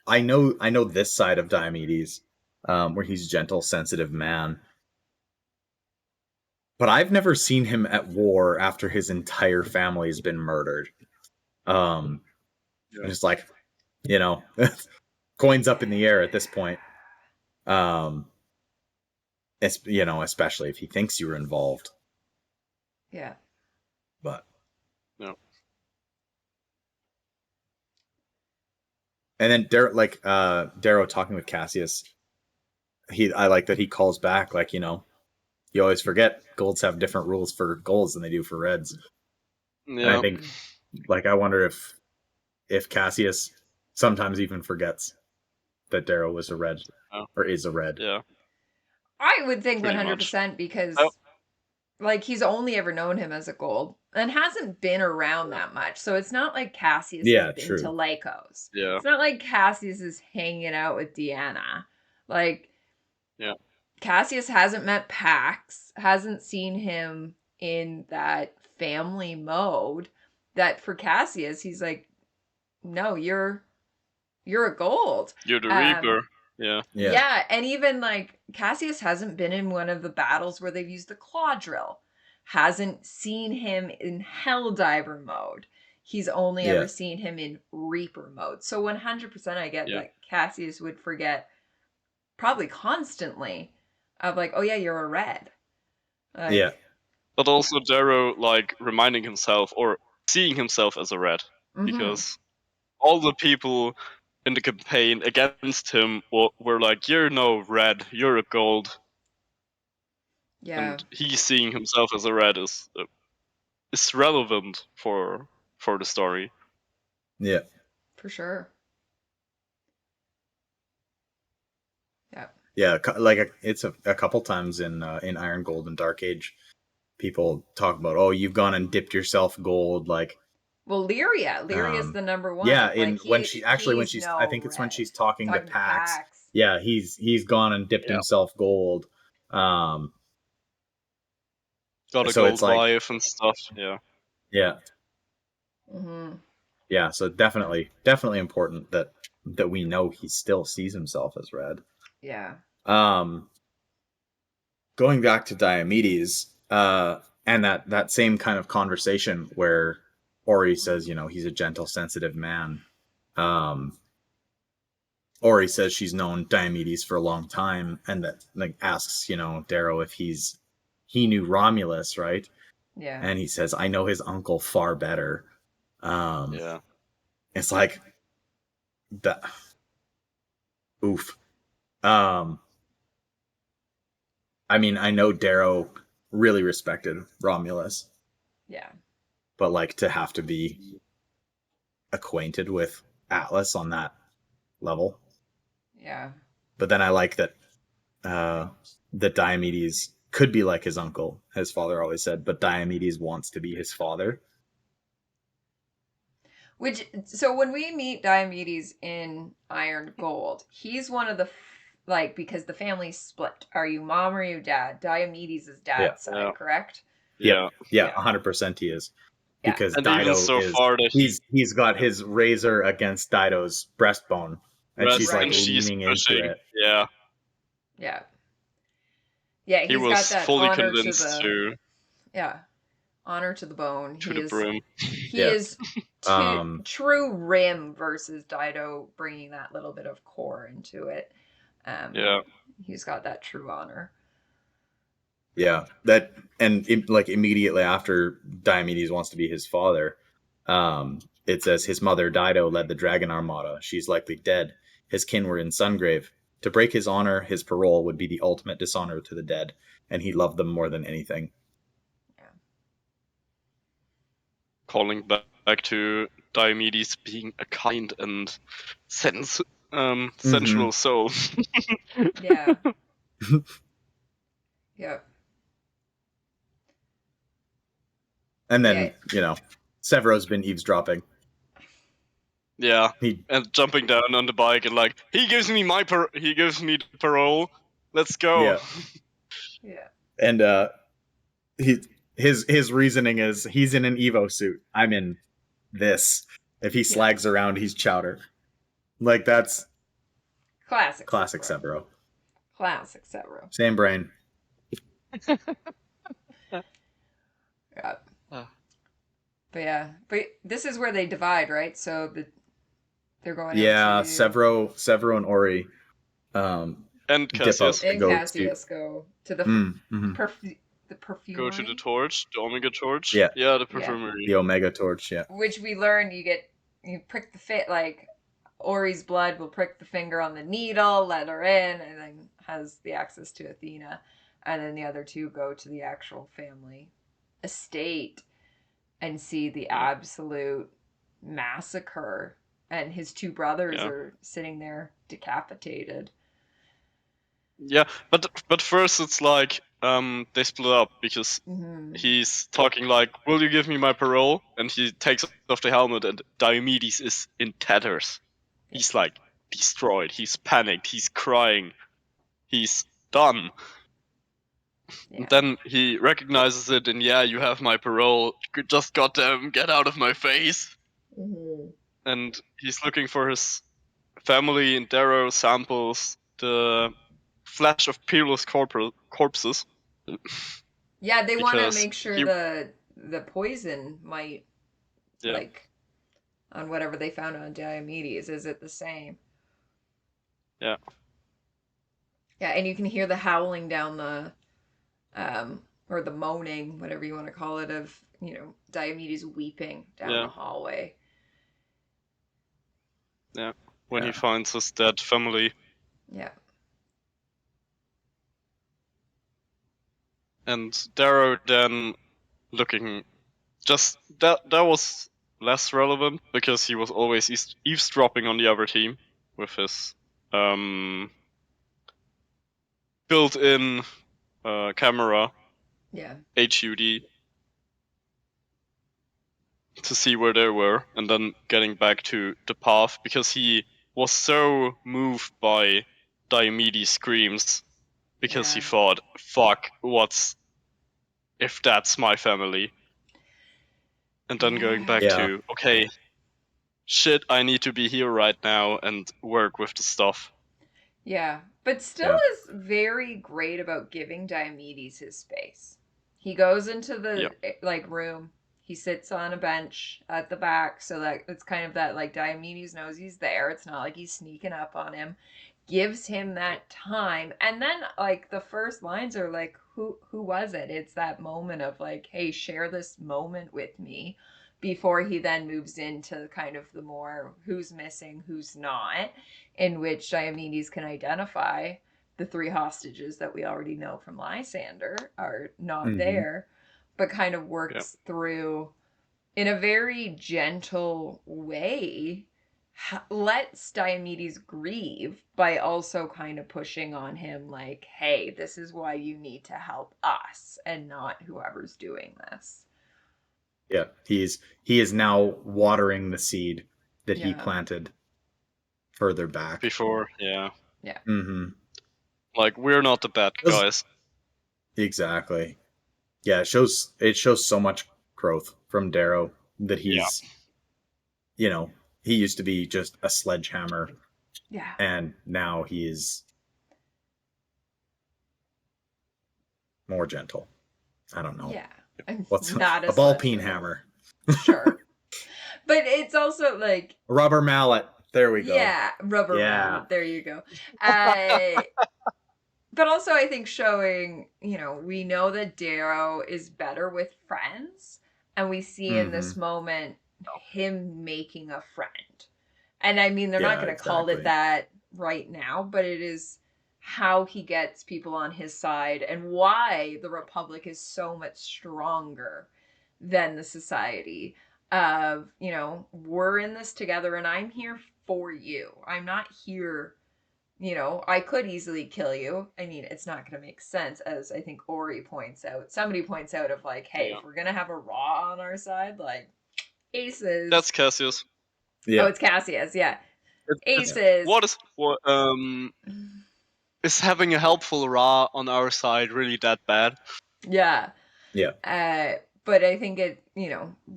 S2: I know this side of Diomedes, where he's gentle, sensitive man. But I've never seen him at war after his entire family's been murdered. And it's like, you know, coins up in the air at this point. It's, you know, especially if he thinks you were involved.
S3: Yeah.
S2: But
S4: no.
S2: And then Darrow talking with Cassius, I like that he calls back, like, you know, you always forget golds have different rules for golds than they do for reds.
S4: Yeah.
S2: And I think, like, I wonder if Cassius sometimes even forgets that Darrow was a red or is a red.
S4: Yeah.
S3: I would think 100% because like he's only ever known him as a gold and hasn't been around that much. So it's not like Cassius has been to Lycos.
S4: Yeah.
S3: It's not like Cassius is hanging out with Deanna. Like,
S4: yeah.
S3: Cassius hasn't met Pax, hasn't seen him in that family mode. That for Cassius, he's like, no, you're a gold.
S4: You're the Reaper.
S3: Yeah, and even like Cassius hasn't been in one of the battles where they've used the claw drill. Hasn't seen him in Helldiver mode. He's only ever seen him in Reaper mode. So 100% I get that Cassius would forget probably constantly of like, oh yeah, you're a red. Like,
S4: But also Darrow, like, reminding himself or seeing himself as a red. Because all the people in the campaign against him were like, you're no red, you're a gold.
S3: Yeah.
S4: And he seeing himself as a red is relevant for the story.
S2: Yeah.
S3: For sure. Yeah.
S2: Yeah, like it's a couple times in Iron Gold and Dark Age, people talk about, oh, you've gone and dipped yourself gold, like.
S3: Well, Lyria is the number one.
S2: Yeah,
S3: like
S2: when she's I think it's when she's talking to Pax. Yeah, he's gone and dipped himself gold.
S4: Got a
S2: so
S4: gold
S2: it's like,
S4: life and stuff. Yeah.
S2: Yeah. Yeah, so definitely important that we know he still sees himself as red.
S3: Yeah.
S2: Going back to Diomedes, and that same kind of conversation where Ori says, you know, he's a gentle, sensitive man. Ori says she's known Diomedes for a long time, and that, like, asks, you know, Darrow if he knew Romulus, right?
S3: Yeah.
S2: And he says, I know his uncle far better.
S4: Yeah.
S2: It's like that. Oof. I mean, I know Darrow really respected Romulus.
S3: Yeah.
S2: But, like, to have to be acquainted with Atlas on that level.
S3: Yeah.
S2: But then I like that that Diomedes could be like his uncle, his father always said, but Diomedes wants to be his father.
S3: So when we meet Diomedes in Iron Gold, he's one of the because the family's split. Are you mom or you dad? Diomedes is dad's side, correct?
S2: Yeah, 100% he is. because
S4: and
S2: Dido
S4: even so
S2: is
S4: far that
S2: he's got his razor against Dido's breastbone, and she's like
S4: she's
S2: leaning
S4: pushing.
S2: into it.
S4: Yeah.
S3: Yeah,
S4: He
S3: he's got
S4: was
S3: that
S4: fully
S3: honor to
S4: convinced
S3: the
S4: to
S3: honor to the bone.
S4: the brim.
S3: He
S2: Yeah.
S3: is true Rim versus Dido, bringing that little bit of core into it.
S4: Yeah.
S3: He's got that true honor.
S2: Yeah, like immediately after Diomedes wants to be his father, it says his mother Dido led the dragon armada. She's likely dead. His kin were in Sungrave. To break his honor, his parole would be the ultimate dishonor to the dead, and he loved them more than anything.
S3: Yeah.
S4: Calling back to Diomedes being a kind and sensual soul.
S3: Yeah. Yeah.
S2: And then, Severo's been eavesdropping.
S4: Yeah, and jumping down on the bike and like, he gives me the parole. Let's go.
S3: Yeah.
S2: And his reasoning is he's in an Evo suit. I'm in this. If he slags around, he's chowder. Like, that's
S3: classic
S2: Severo.
S3: Classic Severo.
S2: Same brain.
S3: Yeah. But this is where they divide, right? So they're going.
S2: Yeah, Severo and Ori.
S4: And Cassius.
S3: Go to the the perfumery.
S4: Go to the torch, the Omega torch.
S2: Yeah,
S4: the perfumery.
S2: The Omega torch. Yeah.
S3: Which we learn you prick the fit like Ori's blood will prick the finger on the needle, let her in, and then has the access to Athena, and then the other two go to the actual family estate and see the absolute massacre, and his two brothers are sitting there decapitated.
S4: Yeah, but first it's like they split up because he's talking like, "Will you give me my parole?" And he takes off the helmet, and Diomedes is in tatters. He's like destroyed. He's panicked. He's crying. He's done. Yeah. And then he recognizes it, and you have my parole. Just goddamn get out of my face. And he's looking for his family, and Darrow samples the flesh of peerless corpses.
S3: Yeah, they want to make sure the poison might, like, on whatever they found on Diomedes, is it the same?
S4: Yeah.
S3: Yeah, and you can hear the howling down the, or the moaning, whatever you want to call it, of, Diomedes weeping down the hallway.
S4: Yeah, when he finds his dead family.
S3: Yeah.
S4: And Darrow then looking, just that was less relevant because he was always eavesdropping on the other team with his built-in camera, HUD, to see where they were, and then getting back to the path because he was so moved by Diomedes' screams because he thought, "Fuck, what's if that's my family?" And then going back to, okay, shit, I need to be here right now and work with the stuff.
S3: Yeah, but still is very great about giving Diomedes his space. He goes into the room. He sits on a bench at the back, so that it's kind of that like Diomedes knows he's there. It's not like he's sneaking up on him. Gives him that time, and then like the first lines are like, who was it? It's that moment of like, hey, share this moment with me, before he then moves into kind of the more who's missing, who's not, in which Diomedes can identify the three hostages that we already know from Lysander are not there, but kind of works through in a very gentle way, lets Diomedes grieve by also kind of pushing on him like, hey, this is why you need to help us and not whoever's doing this.
S2: Yeah, he is now watering the seed that he planted further back
S4: before.
S3: Yeah.
S4: Like, we're not the bad guys.
S2: Exactly. Yeah, it shows so much growth from Darrow that he's, you know, he used to be just a sledgehammer.
S3: Yeah.
S2: And now he is more gentle. I don't know.
S3: Yeah.
S2: What's
S3: not
S2: a ball peen hammer?
S3: Sure. But it's also like
S2: rubber mallet. There we go.
S3: Yeah, rubber mallet. There you go. But also I think showing, we know that Darrow is better with friends, and we see in this moment him making a friend. And I mean, they're not going to call it that right now, but it is how he gets people on his side and why the Republic is so much stronger than the society of, we're in this together and I'm here for you. I'm not here, I could easily kill you. I mean, it's not going to make sense, as I think Ori points out. Somebody points out of like, hey, if we're going to have a Raw on our side, like, aces.
S4: That's Cassius.
S3: Yeah. Oh, it's Cassius, yeah. Aces.
S4: Is having a helpful Ra on our side really that bad?
S3: Yeah.
S2: Yeah.
S3: But I think it,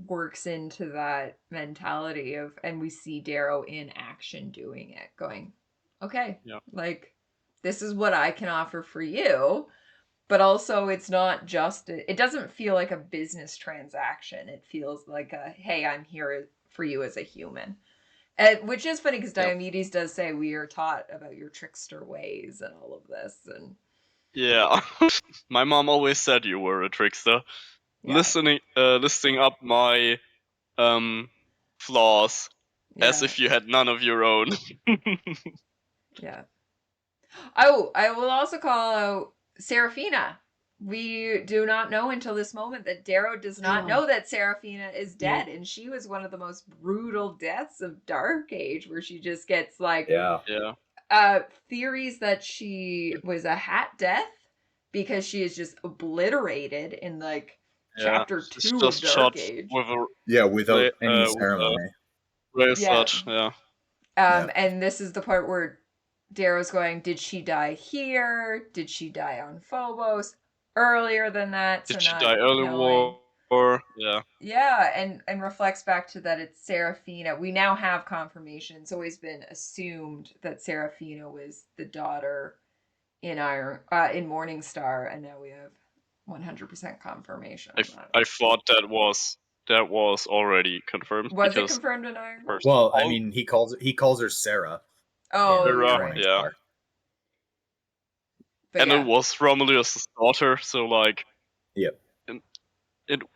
S3: works into that mentality of, and we see Darrow in action doing it, going, okay, like, this is what I can offer for you. But also it's not just, it doesn't feel like a business transaction. It feels like a, hey, I'm here for you as a human. Which is funny because Diomedes does say we are taught about your trickster ways and all of this. And
S4: yeah, my mom always said you were a trickster. Yeah. Listing up my flaws as if you had none of your own.
S3: Yeah. Oh, I will also call out Seraphina. We do not know until this moment that Darrow does not know that Seraphina is dead, and she was one of the most brutal deaths of Dark Age, where she just gets like theories that she was a hat death because she is just obliterated in like chapter 2 of Dark Age.
S2: Without any ceremony.
S3: And this is the part where Darrow's going, did she die here? Did she die on Phobos? Earlier than that?
S4: Did she die earlier?
S3: Yeah, and reflects back to that it's Seraphina. We now have confirmation. It's always been assumed that Seraphina was the daughter in Morningstar, and now we have 100% confirmation.
S4: I thought that was already confirmed.
S3: Was it confirmed in Iron?
S2: Well, I mean, he calls her Sarah.
S3: Oh,
S4: yeah. And it was Romulus' daughter, so like, it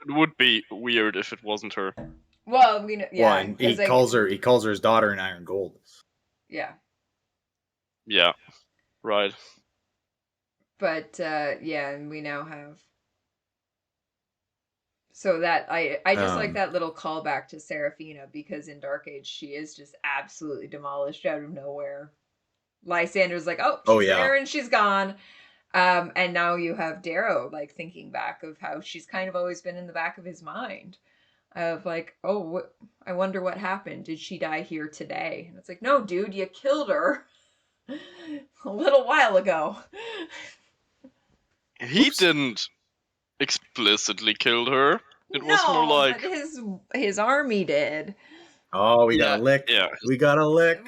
S4: would be weird if it wasn't her.
S3: Well, we know,
S2: Well, and he calls her his daughter in Iron Gold.
S3: Yeah.
S4: Yeah. Right.
S3: But and we now have. So that I just like that little callback to Seraphina, because in Dark Age she is just absolutely demolished out of nowhere. Lysander's like, she's there and she's gone. And now you have Darrow like thinking back of how she's kind of always been in the back of his mind of like, I wonder what happened. Did she die here today? And it's like, no, dude, you killed her a little while ago.
S4: He didn't explicitly kill her. It was more like
S3: his army did.
S2: Oh, we got a lick.
S4: Yeah.
S2: We got a lick.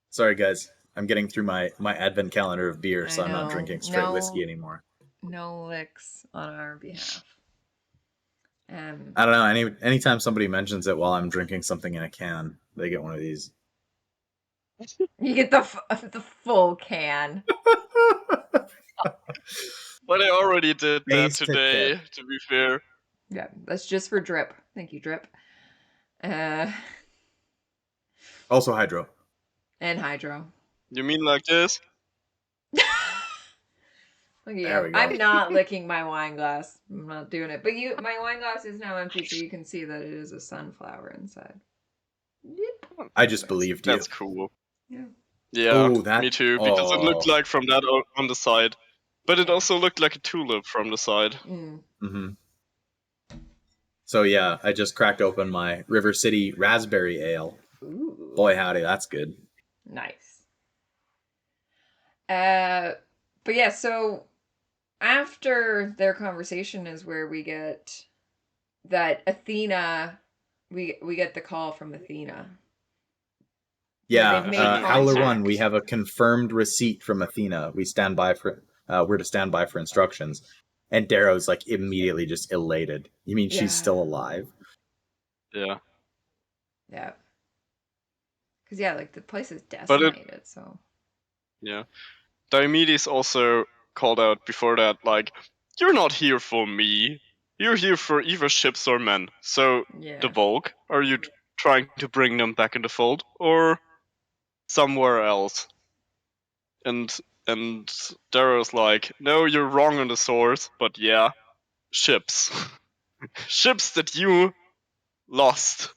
S2: Sorry, guys. I'm getting through my advent calendar of beer, so I'm not drinking straight whiskey anymore.
S3: No licks on our behalf.
S2: I don't know. Anytime somebody mentions it while I'm drinking something in a can, they get one of these.
S3: You get the full can.
S4: But I already did that today, to be fair.
S3: Yeah, that's just for Drip. Thank you, Drip.
S2: Also Hydro.
S3: And Hydro.
S4: You mean like this?
S3: Look at you. I'm not licking my wine glass. I'm not doing it. But my wine glass is now empty, so you can see that it is a sunflower inside.
S2: Yep. I just believed you.
S4: That's cool.
S3: Yeah.
S4: Yeah, me too, because it looked like from that on the side. But it also looked like a tulip from the side.
S2: Mm-hmm. So yeah, I just cracked open my River City Raspberry Ale.
S3: Ooh.
S2: Boy, howdy, that's good.
S3: Nice. But yeah, so after their conversation is where we get that Athena. We get the call from Athena.
S2: Yeah, Howler 1, we have a confirmed receipt from Athena. We're to stand by for instructions. And Darrow's like immediately just elated. You mean she's still alive?
S4: Yeah.
S3: Yeah. Because, like, the place is decimated, so...
S4: Yeah. Diomedes also called out before that, like, you're not here for me. You're here for either ships or men. So, the Volk, are you trying to bring them back in the fold? Or somewhere else? And Darrow's like, no, you're wrong on the source, but yeah, ships. Ships that you lost.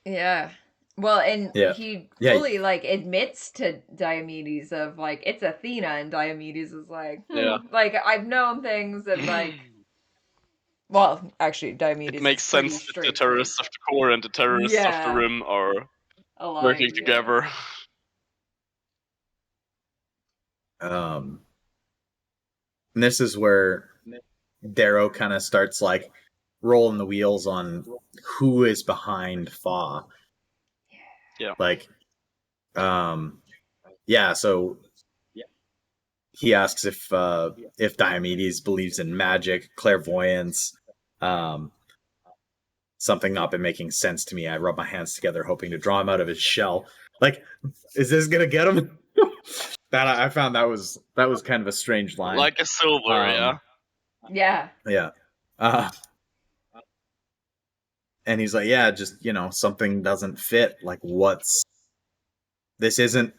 S3: Yeah. Well, and he fully, like, admits to Diomedes of, like, it's Athena, and Diomedes is like, like, I've known things that, like... Well, actually, Diomedes
S4: it makes
S3: is pretty
S4: sense that the terrorists of the core and the terrorists of the rim are working together.
S2: And this is where Darrow kind of starts like rolling the wheels on who is behind Fa.
S4: Yeah.
S2: Like, so he asks if Diomedes believes in magic, clairvoyance, something not been making sense to me. I rub my hands together, hoping to draw him out of his shell. Like, is this gonna get him? That I found that was kind of a strange line.
S4: Like a silver,
S3: yeah.
S2: Yeah. And he's like, yeah, just, something doesn't fit. Like, this isn't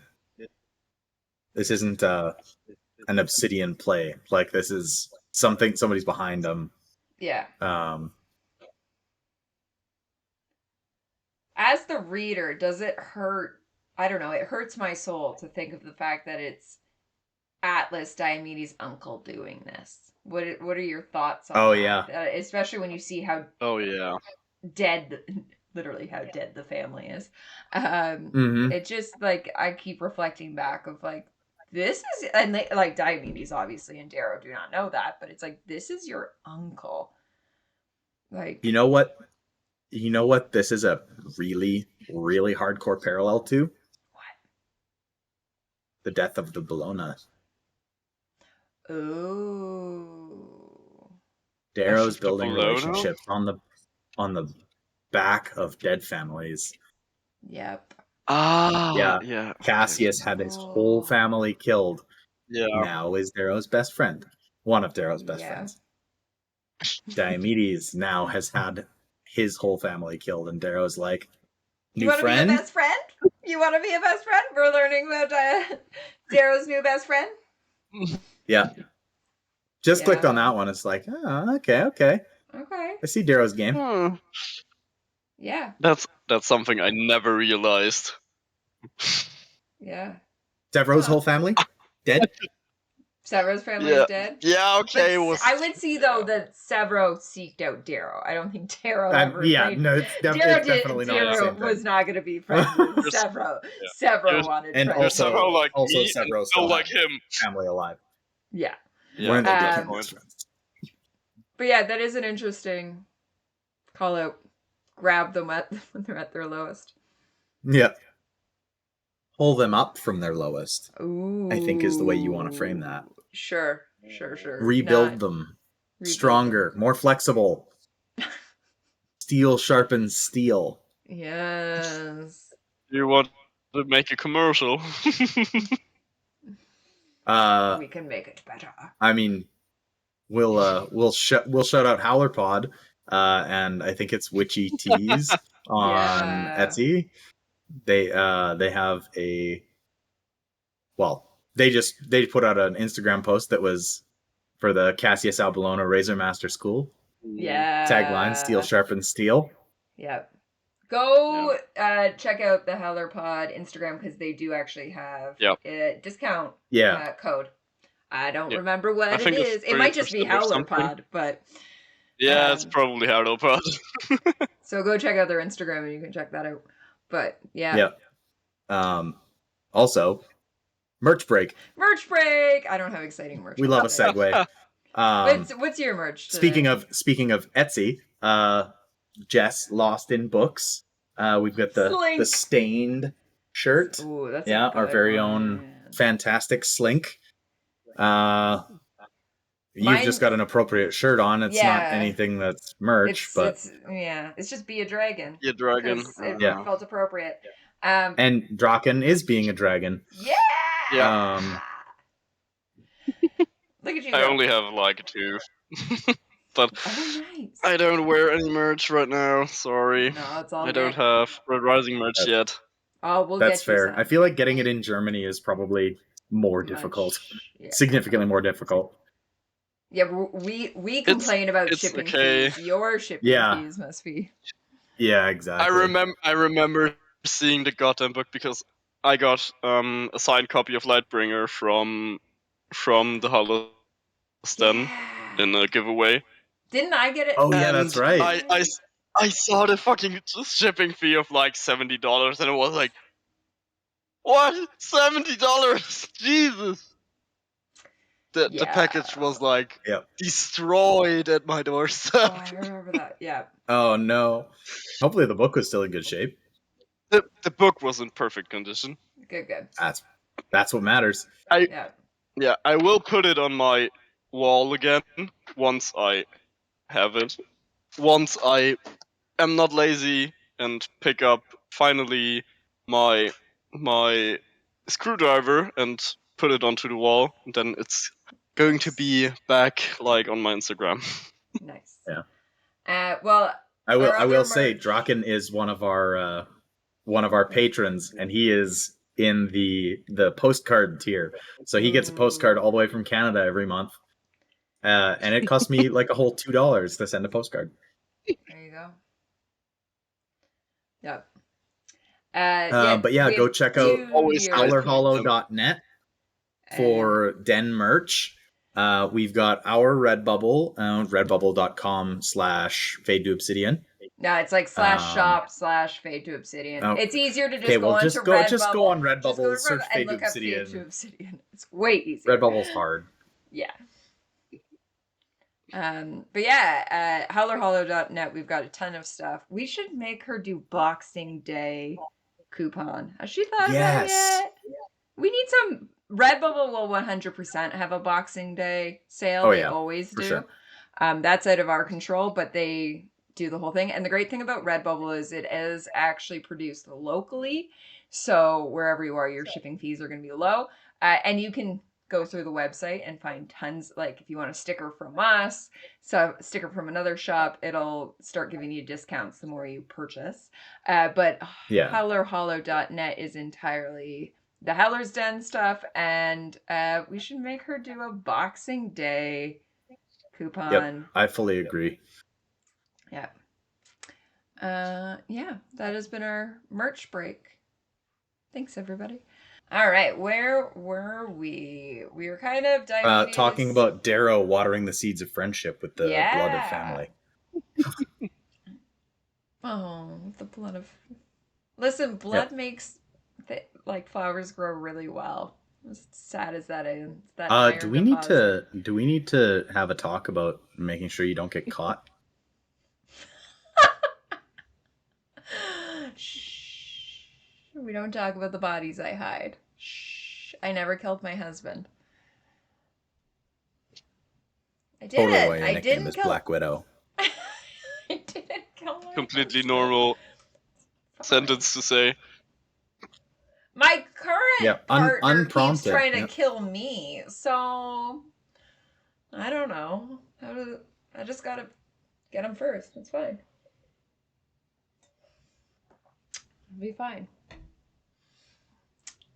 S2: an Obsidian play. Like, this is somebody's behind them.
S3: Yeah. As the reader, does it hurt? I don't know. It hurts my soul to think of the fact that it's Atlas, Diomedes' uncle, doing this. What are your thoughts on that?
S2: Yeah.
S3: Especially when you see how dead, literally how dead the family is. It just, like, I keep reflecting back of, like, this is, and they, like, Diomedes obviously and Darrow do not know that, but it's like, this is your uncle. Like,
S2: you know what this is a really, really hardcore parallel to?
S3: What?
S2: The death of the Bologna.
S3: Oh.
S2: Darrow's building relationships on the back of dead families.
S3: Yep.
S2: Yeah. Cassius had his whole family killed.
S4: Yeah.
S2: Now is Darrow's best friend. One of Darrow's best friends. Diomedes now has had his whole family killed, and Darrow's like,
S3: you want to be a best friend? You want to be a best friend? We're learning about Darrow's new best friend.
S2: Yeah. Just clicked on that one. It's like, oh, okay. I see Darrow's game.
S3: Yeah.
S4: That's something I never realized.
S3: Yeah.
S2: Sevro's whole family dead.
S3: Sevro's family is dead?
S4: Yeah, okay.
S3: I would see, though, that Sevro seeked out Darrow. I don't think Darrow ever...
S2: it's definitely not the same thing.
S3: was not going to be friends with Sevro. Sevro wanted
S2: and
S3: friends.
S2: also
S4: like
S2: Sevro
S4: still like him.
S2: Family alive.
S3: Yeah.
S2: When they
S3: but yeah, that is an interesting call out. Grab them when they're at their lowest.
S2: Yeah. Pull them up from their lowest.
S3: Ooh.
S2: I think is the way you want to frame that.
S3: Sure.
S2: Rebuild them. Stronger, more flexible. Steel sharpens steel.
S3: Yes.
S4: You want to make a commercial?
S3: We can make it better.
S2: I mean, we'll shout out Howler Pod, and I think it's Witchy Teas on Etsy. They have they put out an Instagram post that was for the Cassius Albolona Razor Master School.
S3: Yeah.
S2: Tagline: Steel sharpens steel.
S3: Yep. Go check out the Howler Pod Instagram because they do actually have a discount code. I don't remember what it is. It might just be Howler Pod, but
S4: it's probably Howler Pod.
S3: So go check out their Instagram and you can check that out. But yeah.
S2: Also, merch break.
S3: Merch break. I don't have exciting merch.
S2: We love a segue.
S3: What's your merch today?
S2: Speaking of Etsy, Jess Lost in Books. We've got the stained shirt.
S3: Ooh, that's
S2: our very own fantastic Slink. You've just got an appropriate shirt on. It's not anything that's merch,
S3: it's just be a dragon.
S4: Be a dragon.
S3: It felt appropriate.
S2: And Drachen is being a dragon.
S3: Yeah. Look at you.
S4: I only have like 2. But
S3: nice.
S4: I don't wear any merch right now. Sorry.
S3: No, it's all
S4: I don't have Red Rising merch yet.
S3: Oh,
S2: that's fair. I feel like getting it in Germany is probably more difficult. Significantly more difficult.
S3: Yeah, we complain about shipping fees. Your shipping fees must be.
S2: Yeah, exactly.
S4: I remember seeing the goddamn book because I got a signed copy of Lightbringer from the Holliston in a giveaway.
S3: Didn't I get it?
S2: Oh yeah, that's right.
S4: I saw the fucking shipping fee of like $70, and it was like, what? $70? Jesus! The package was like destroyed at my doorstep.
S3: Oh, I remember that. Yeah.
S2: Oh no! Hopefully the book was still in good shape.
S4: The book was in perfect condition.
S3: Good.
S2: That's what matters.
S4: I will put it on my wall again once I have it. Once I am not lazy and pick up finally my screwdriver and put it onto the wall, then it's going to be back like on my Instagram.
S3: Nice.
S2: Yeah.
S3: Well,
S2: I will say Drachen is one of our patrons, and he is in the postcard tier. So he gets a postcard all the way from Canada every month. And it cost me like a whole $2 to send a postcard.
S3: There you go. Yep.
S2: But yeah, go check out howlerhollow.net for Den merch. We've got our Redbubble, redbubble.com/Fade to Obsidian.
S3: No, it's like /shop/Fade to Obsidian. It's easier to just go onto Redbubble.
S2: Just go on Redbubble, search Fade to Obsidian.
S3: Fade to Obsidian. It's way easier.
S2: Redbubble's hard.
S3: Yeah. But yeah, howlerhollow.net, we've got a ton of stuff. We should make her do Boxing Day coupon. Has she thought about it yet? We need some. Redbubble will 100% have a Boxing Day sale. They always do.
S2: Sure.
S3: That's out of our control, but they do the whole thing. And the great thing about Redbubble is it is actually produced locally. So wherever you are, your shipping fees are going to be low. And you can go through the website and find tons. Like if you want a sticker from us, so a sticker from another shop, it'll start giving you discounts the more you purchase. But howlerhollow.net is entirely the Howler's Den stuff, and we should make her do a Boxing Day coupon.
S2: Yep, I fully agree.
S3: Yeah. That has been our merch break. Thanks, everybody. All right, where were we? We were kind of diving
S2: talking about Darrow watering the seeds of friendship with the blood of family.
S3: The blood of... Listen, blood makes flowers grow really well. As sad as that is.
S2: Do we need to have a talk about making sure you don't get caught?
S3: Shh. We don't talk about the bodies I hide. Shh. I never killed my husband. I didn't.
S2: Totally
S3: I didn't kill
S2: Black Widow.
S3: I didn't kill my
S4: Completely
S3: husband.
S4: normal sentence to say.
S3: My current partner keeps trying to
S2: Yep.
S3: kill me, so I don't know. I just gotta get him first. That's fine. It'll be fine.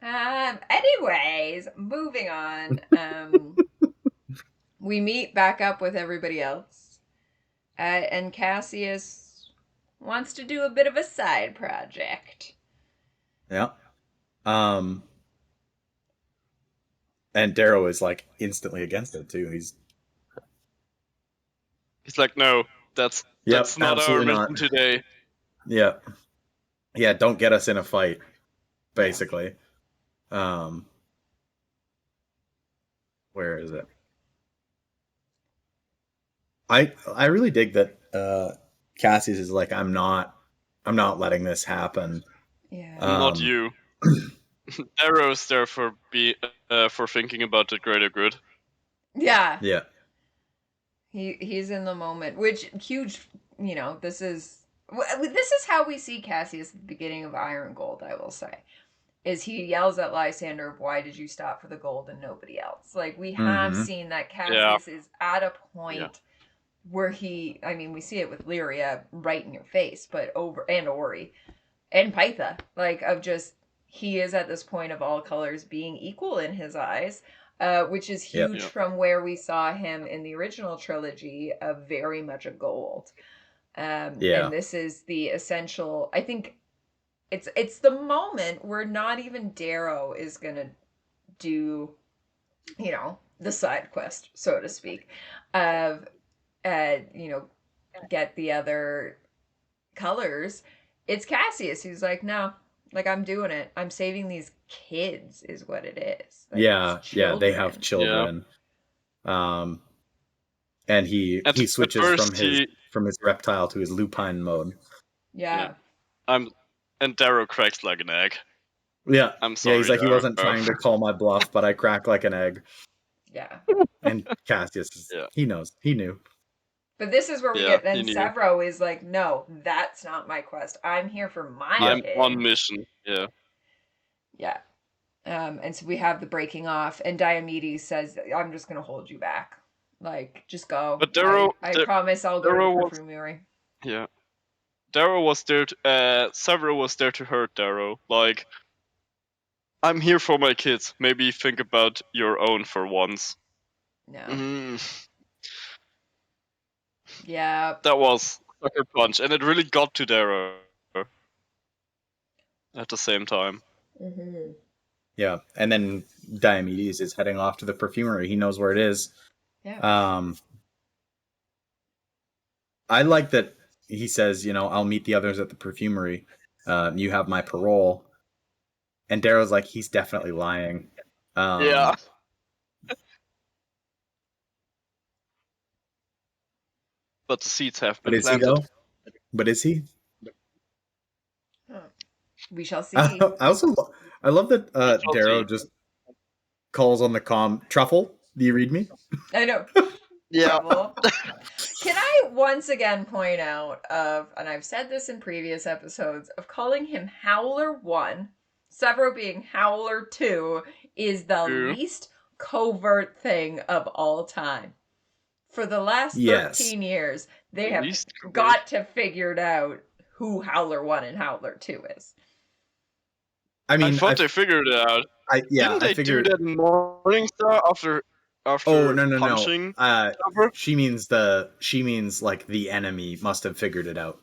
S3: Anyways, moving on. We meet back up with everybody else, and Cassius wants to do a bit of a side project.
S2: Yeah. And Darrow is like instantly against it too. He's
S4: like, no, that's not our mission today.
S2: Yeah. Yeah, don't get us in a fight, basically. Where is it? I really dig that Cassius is like, I'm not letting this happen.
S3: Yeah.
S4: Not you. Darrow's there for thinking about the greater good.
S3: Yeah.
S2: Yeah.
S3: He's in the moment, which huge. This is how we see Cassius at the beginning of Iron Gold. I will say, is he yells at Lysander, "Why did you stop for the gold and nobody else?" Like we have seen that Cassius is at a point where we see it with Lyria right in your face, but and Ori and Pytha, like of just he is at this point of all colors being equal in his eyes. Which is huge from where we saw him in the original trilogy of very much a gold. And this is the essential. I think it's the moment where not even Darrow is gonna do, the side quest, so to speak, of get the other colors. It's Cassius who's like, no, like I'm doing it. I'm saving these kids, is what it is. Like,
S2: they have children. And he switches from his reptile to his lupine mode.
S3: Yeah.
S4: And Darrow cracks like an egg.
S2: Yeah.
S4: I'm sorry.
S2: Yeah, he's like, he wasn't trying to call my bluff, but I crack like an egg.
S3: Yeah.
S2: And Cassius, he knows. He knew.
S3: But this is where we get, then Severo is like, no, that's not my quest. I'm here for my kid.
S4: I'm on mission. Yeah.
S3: Yeah. And so we have the breaking off, and Diomedes says, I'm just going to hold you back. Like, just go.
S4: But Darrow...
S3: I promise I'll go to the perfumery.
S4: Yeah. Darrow was there Severo was there to hurt Darrow. Like, I'm here for my kids. Maybe think about your own for once.
S3: No. Yeah.
S4: That was sucker punch, and it really got to Darrow at the same time.
S3: Mm-hmm.
S2: Yeah, and then Diomedes is heading off to the perfumery. He knows where it is.
S3: Yeah.
S2: I like that he says, I'll meet the others at the perfumery. You have my parole. And Darrow's like, he's definitely lying.
S4: Yeah. But the seeds have been planted.
S2: Is he, though? But is he?
S3: We shall see.
S2: I love that Darrow just calls on the comm. Truffle, do you read me?
S3: I know.
S4: Yeah.
S3: Can I once again point out and I've said this in previous episodes, of calling him Howler 1, Severo being Howler 2, is the least covert thing of all time. For the last 13 years, they have got to figure out who Howler 1 and Howler 2 is.
S2: I mean,
S4: I thought they figured it out. Didn't they do that in Morningstar after punching?
S2: She means like the enemy must have figured it out.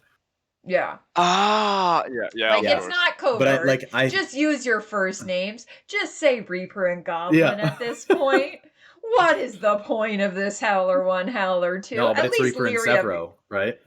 S3: Yeah.
S4: Yeah.
S3: Like, it's not covert. But just use your first names. Just say Reaper and Goblin at this point. What is the point of this Howler 1, Howler 2?
S2: No, but it's Reaper and Severo, right?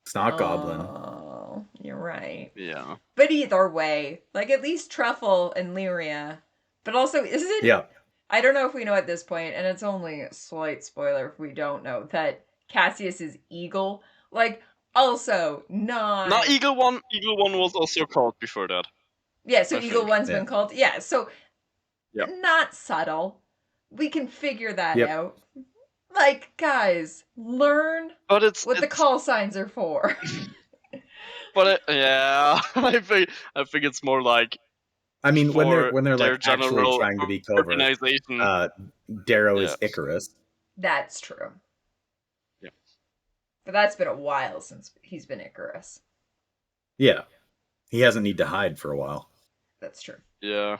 S2: It's not Goblin.
S3: Oh, you're right.
S4: Yeah.
S3: But either way, like, at least Truffle and Lyria. But also, isn't...
S2: Yeah.
S3: I don't know if we know at this point, and it's only a slight spoiler if we don't know, that Cassius is Eagle. Like, also, not
S4: Eagle 1. Eagle 1 was also called before that.
S3: Yeah, so Eagle 1's been called... Yeah, so...
S4: Yep.
S3: Not subtle. We can figure that out. Like, guys, learn what the call signs are for.
S4: But I think it's more like.
S2: I mean, when they're like actually trying to be covert, Darrow is Icarus.
S3: That's true.
S4: Yeah,
S3: but that's been a while since he's been Icarus.
S2: Yeah, he hasn't need to hide for a while.
S3: That's true.
S4: Yeah.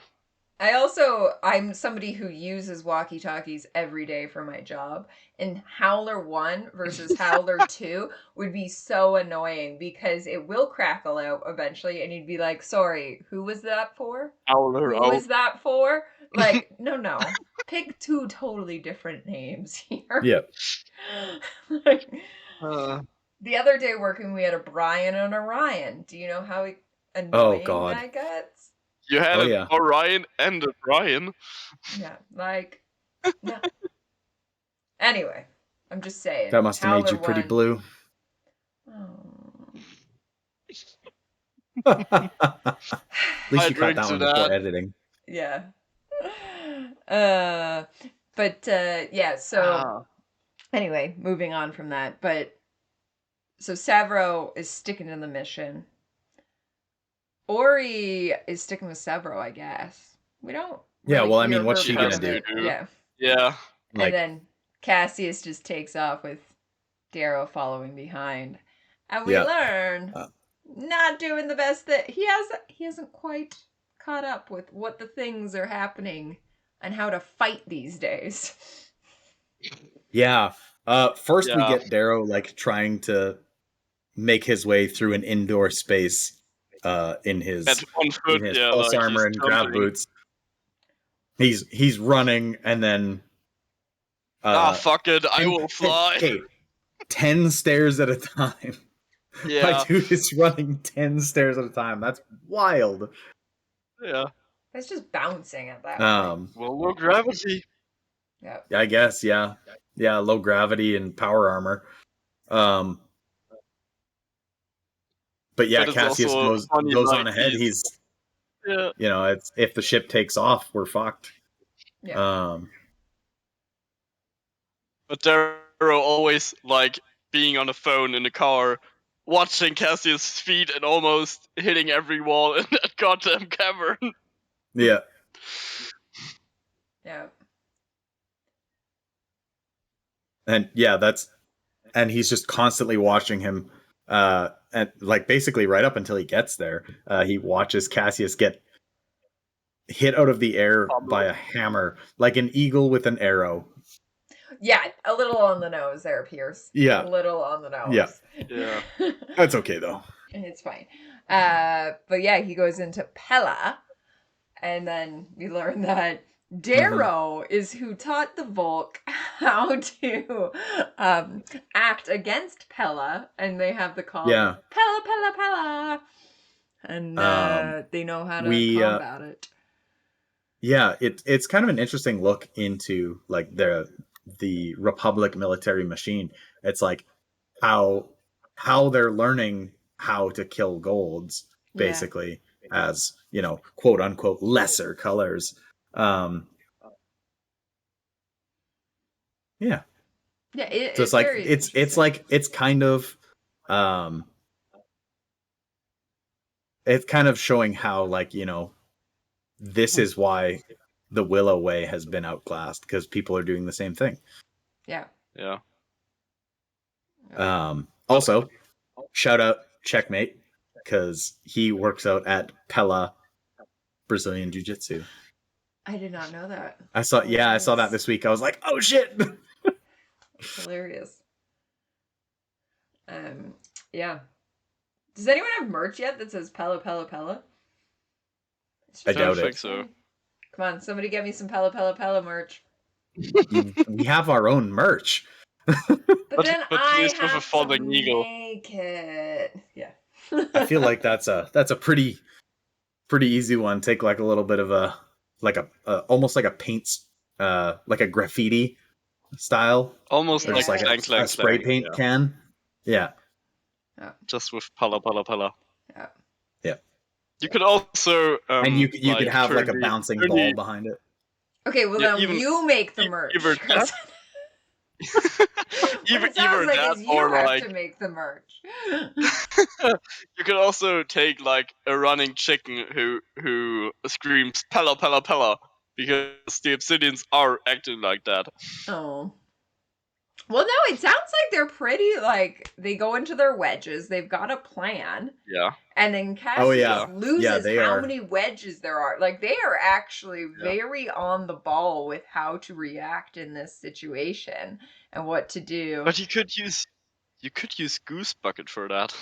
S3: I'm somebody who uses walkie-talkies every day for my job, and Howler 1 versus Howler 2 would be so annoying because it will crackle out eventually, and you'd be like, sorry, who was that for?
S4: Howler
S3: Who was that for? Like, no. Pick two totally different names here.
S2: Yeah.
S3: The other day working, we had a Brian and a Ryan. Do you know how annoying that gets?
S4: You had an Orion and a Brian.
S3: Yeah, like, no. Anyway, I'm just saying.
S2: That must have made you pretty blue.
S3: Oh.
S2: At least you caught that one before editing.
S3: Yeah. So anyway, moving on from that. But so Savro is sticking to the mission. Ori is sticking with Savro, I guess. We don't
S2: what's she gonna do?
S3: Yeah. And then Cassius just takes off with Darrow following behind. And we learn not doing the best that he hasn't quite caught up with what the things are happening and how to fight these days.
S2: Yeah. First we get Darrow like trying to make his way through an indoor space in his pulse armor and grab boots. He's running and then
S4: fuck it, I will fly.
S2: Okay, 10 stairs at a time.
S4: Yeah.
S2: My dude is running 10 stairs at a time. That's wild.
S4: Yeah.
S3: It's just bouncing at that point.
S4: Well, low gravity.
S3: Yeah.
S2: I guess, yeah. Yeah, low gravity and power armor. But yeah, Cassius goes on ahead. He's you know, it's if the ship takes off, we're fucked.
S3: Yeah.
S4: But Darrow always like being on a phone in the car, watching Cassius' feet and almost hitting every wall in that goddamn cavern.
S2: Yeah.
S3: Yeah.
S2: And and he's just constantly watching him, and like basically right up until he gets there, he watches Cassius get hit out of the air by a hammer, like an eagle with an arrow.
S3: Yeah, a little on the nose there, Pierce.
S2: Yeah.
S3: A little on the nose.
S4: Yeah.
S2: That's okay though.
S3: It's fine. But yeah, he goes into Pella, and then we learn that Darrow is who taught the Volk how to act against Pella, and they have the call Pella, Pella, Pella. And they know how to combat it.
S2: Yeah, it's kind of an interesting look into like the Republic military machine. It's like how they're learning how to kill golds, basically, as, you know, quote unquote lesser colors. So it's like it's kind of it's kind of showing how, like, you know, this is why the Willow Way has been outclassed, because people are doing the same thing.
S3: Yeah.
S2: Also, shout out Checkmate, because he works out at Pella Brazilian Jiu-Jitsu.
S3: I did not know that.
S2: I saw that this week. I was like, oh shit.
S3: Hilarious. Yeah. Does anyone have merch yet that says Pella, Pella, Pella?
S2: I doubt it.
S4: Think so.
S3: Come on, somebody get me some Pella, Pella, Pella merch.
S2: We have our own merch.
S3: But then I have to make it. Yeah.
S2: I feel like that's a pretty easy one. Take like a little bit of a almost like a paint, like a graffiti style,
S4: almost like
S2: a spray paint can. Yeah.
S4: Just with Pella, Pella, Pella.
S2: Yeah.
S4: You could also
S2: and you could have like a bouncing ball behind it.
S3: Okay, well then you make the merch.
S4: Either that or like
S3: to make the merch.
S4: You could also take like a running chicken who screams Pella, Pella, Pella, because the Obsidians are acting like that.
S3: Oh. Well, no, it sounds like they're pretty, like, they go into their wedges, they've got a plan.
S4: Yeah.
S3: And then Cassius loses how many wedges there are. Like, they are actually very on the ball with how to react in this situation and what to do.
S4: But you could use Goose Bucket for that.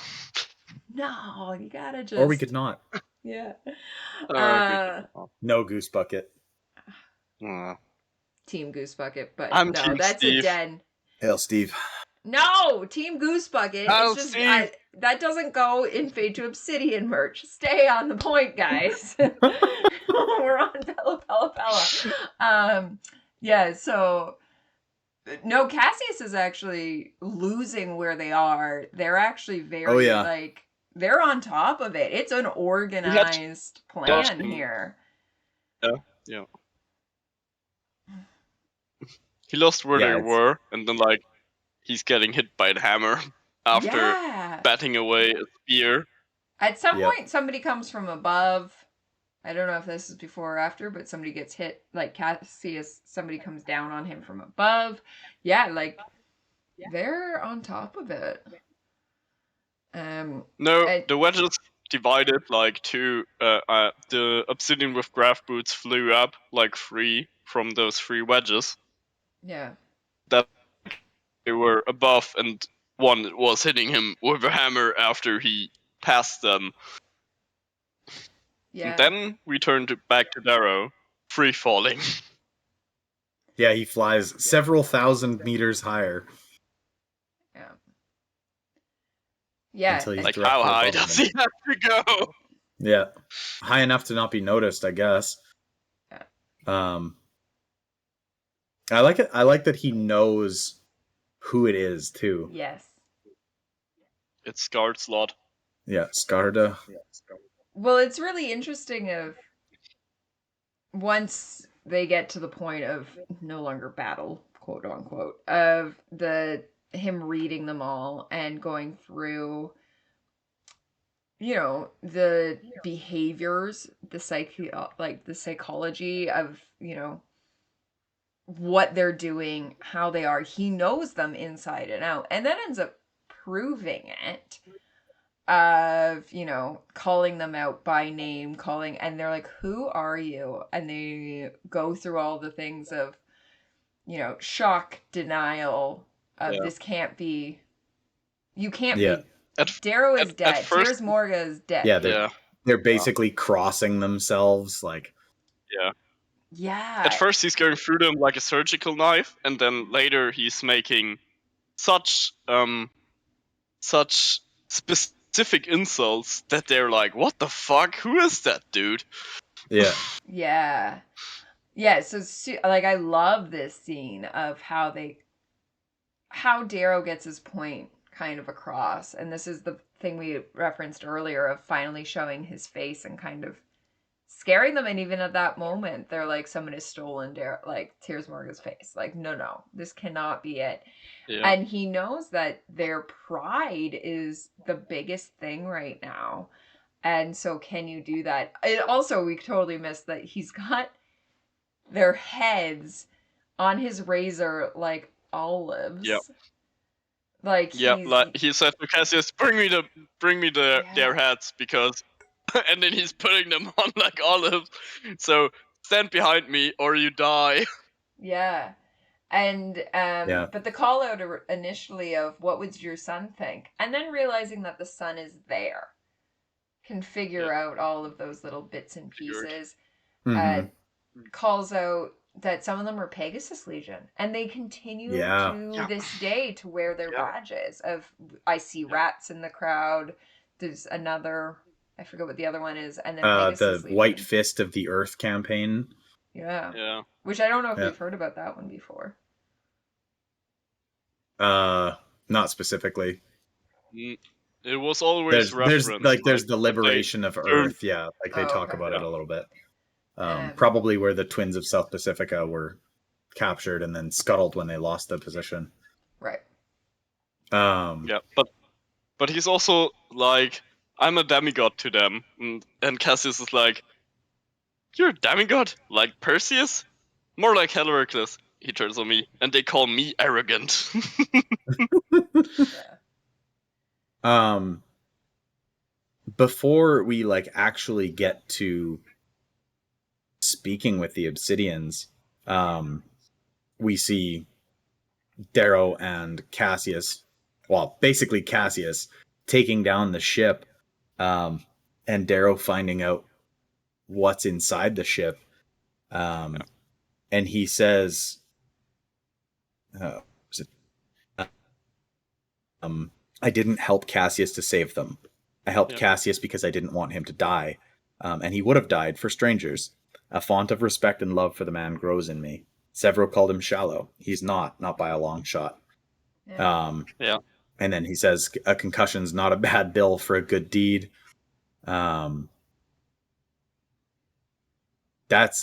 S3: No, you gotta just...
S2: Or we could not.
S3: Yeah.
S2: No Goose Bucket.
S3: Team Goose Bucket, but
S4: I'm
S3: no,
S4: Team
S3: that's
S4: Steve.
S3: a dead...
S2: Hail, Steve.
S3: No, Team Goose Bucket.
S4: Hail,
S3: it's just
S4: Steve.
S3: that doesn't go in Fade to Obsidian merch. Stay on the point, guys. We're on Pella, Pella, Pella. Yeah. So, No, Cassius is actually losing where they are. They're actually very, like, they're on top of it. It's an organized plan here.
S4: Yeah. He lost where they were, and then, like, he's getting hit by the hammer after batting away a spear.
S3: At some point, somebody comes from above. I don't know if this is before or after, but somebody gets hit, like Cassius, somebody comes down on him from above. Yeah, like, they're on top of it.
S4: No, the wedges divided, like, two. The obsidian with graph boots flew up, like, 3 from those 3 wedges.
S3: Yeah.
S4: That they were above, and one was hitting him with a hammer after he passed them.
S3: Yeah.
S4: And then we turned back to Darrow, free falling.
S2: Yeah, he flies several thousand meters higher.
S3: Yeah. Yeah.
S2: Until he's
S4: like, how high does he have to go?
S2: Yeah. High enough to not be noticed, I guess.
S3: Yeah.
S2: I like it. I like that he knows who it is too.
S3: Yes.
S4: It's Scarred Slot.
S2: Yeah, Scarda.
S3: Well, it's really interesting of once they get to the point of no longer battle, quote unquote, of him reading them all and going through, you know, the behaviors, the psychology of, you know, what they're doing, how they are. He knows them inside and out, and then ends up proving it of, you know, calling them out by name, and they're like, who are you? And they go through all the things of, you know, shock, denial, of this can't be, you can't be. Darrow is dead. Tears Morga is dead.
S2: Yeah, they're basically crossing themselves, like.
S3: Yeah.
S4: At first he's going through them like a surgical knife, and then later he's making such specific insults that they're like, what the fuck? Who is that dude?
S2: Yeah.
S3: Yeah. Yeah, so, like, I love this scene of how Darrow gets his point kind of across. And this is the thing we referenced earlier of finally showing his face and kind of scaring them. And even at that moment, they're like, someone has stolen Tears Morga's face. Like, no, this cannot be it. Yeah. And he knows that their pride is the biggest thing right now. And so can you do that? And also, we totally missed that he's got their heads on his razor like olives.
S4: Yep.
S3: Like,
S4: he said to Cassius, bring me their heads, because and then he's putting them on like olives. So stand behind me or you die.
S3: Yeah. And but the call out initially of what would your son think, and then realizing that the son is there, can figure out all of those little bits and pieces. Calls out that some of them are Pegasus Legion, and they continue to this day to wear their badges of, I see rats in the crowd. There's another, I forget what the other one is, and then Pegasus
S2: the
S3: Legion.
S2: White Fist of the Earth campaign.
S3: Yeah. Which I don't know if we've heard about that one before.
S2: Not specifically.
S4: It was always referenced.
S2: There's the liberation of Earth. Yeah, like they talk about it a little bit. Probably where the twins of South Pacifica were captured and then scuttled when they lost the position.
S3: Right.
S4: Yeah, but he's also like, I'm a demigod to them, and Cassius is like, you're a demigod? Like Perseus? More like Heracles. He turns on me, and they call me arrogant.
S2: Before we like actually get to speaking with the Obsidians, we see Darrow and Cassius, well, basically Cassius taking down the ship, and Darrow finding out what's inside the ship. And he says, I didn't help Cassius to save them. I helped Cassius because I didn't want him to die. And he would have died for strangers. A font of respect and love for the man grows in me. Several called him shallow. He's not by a long shot.
S3: Yeah.
S2: And then he says a concussion's not a bad bill for a good deed. That's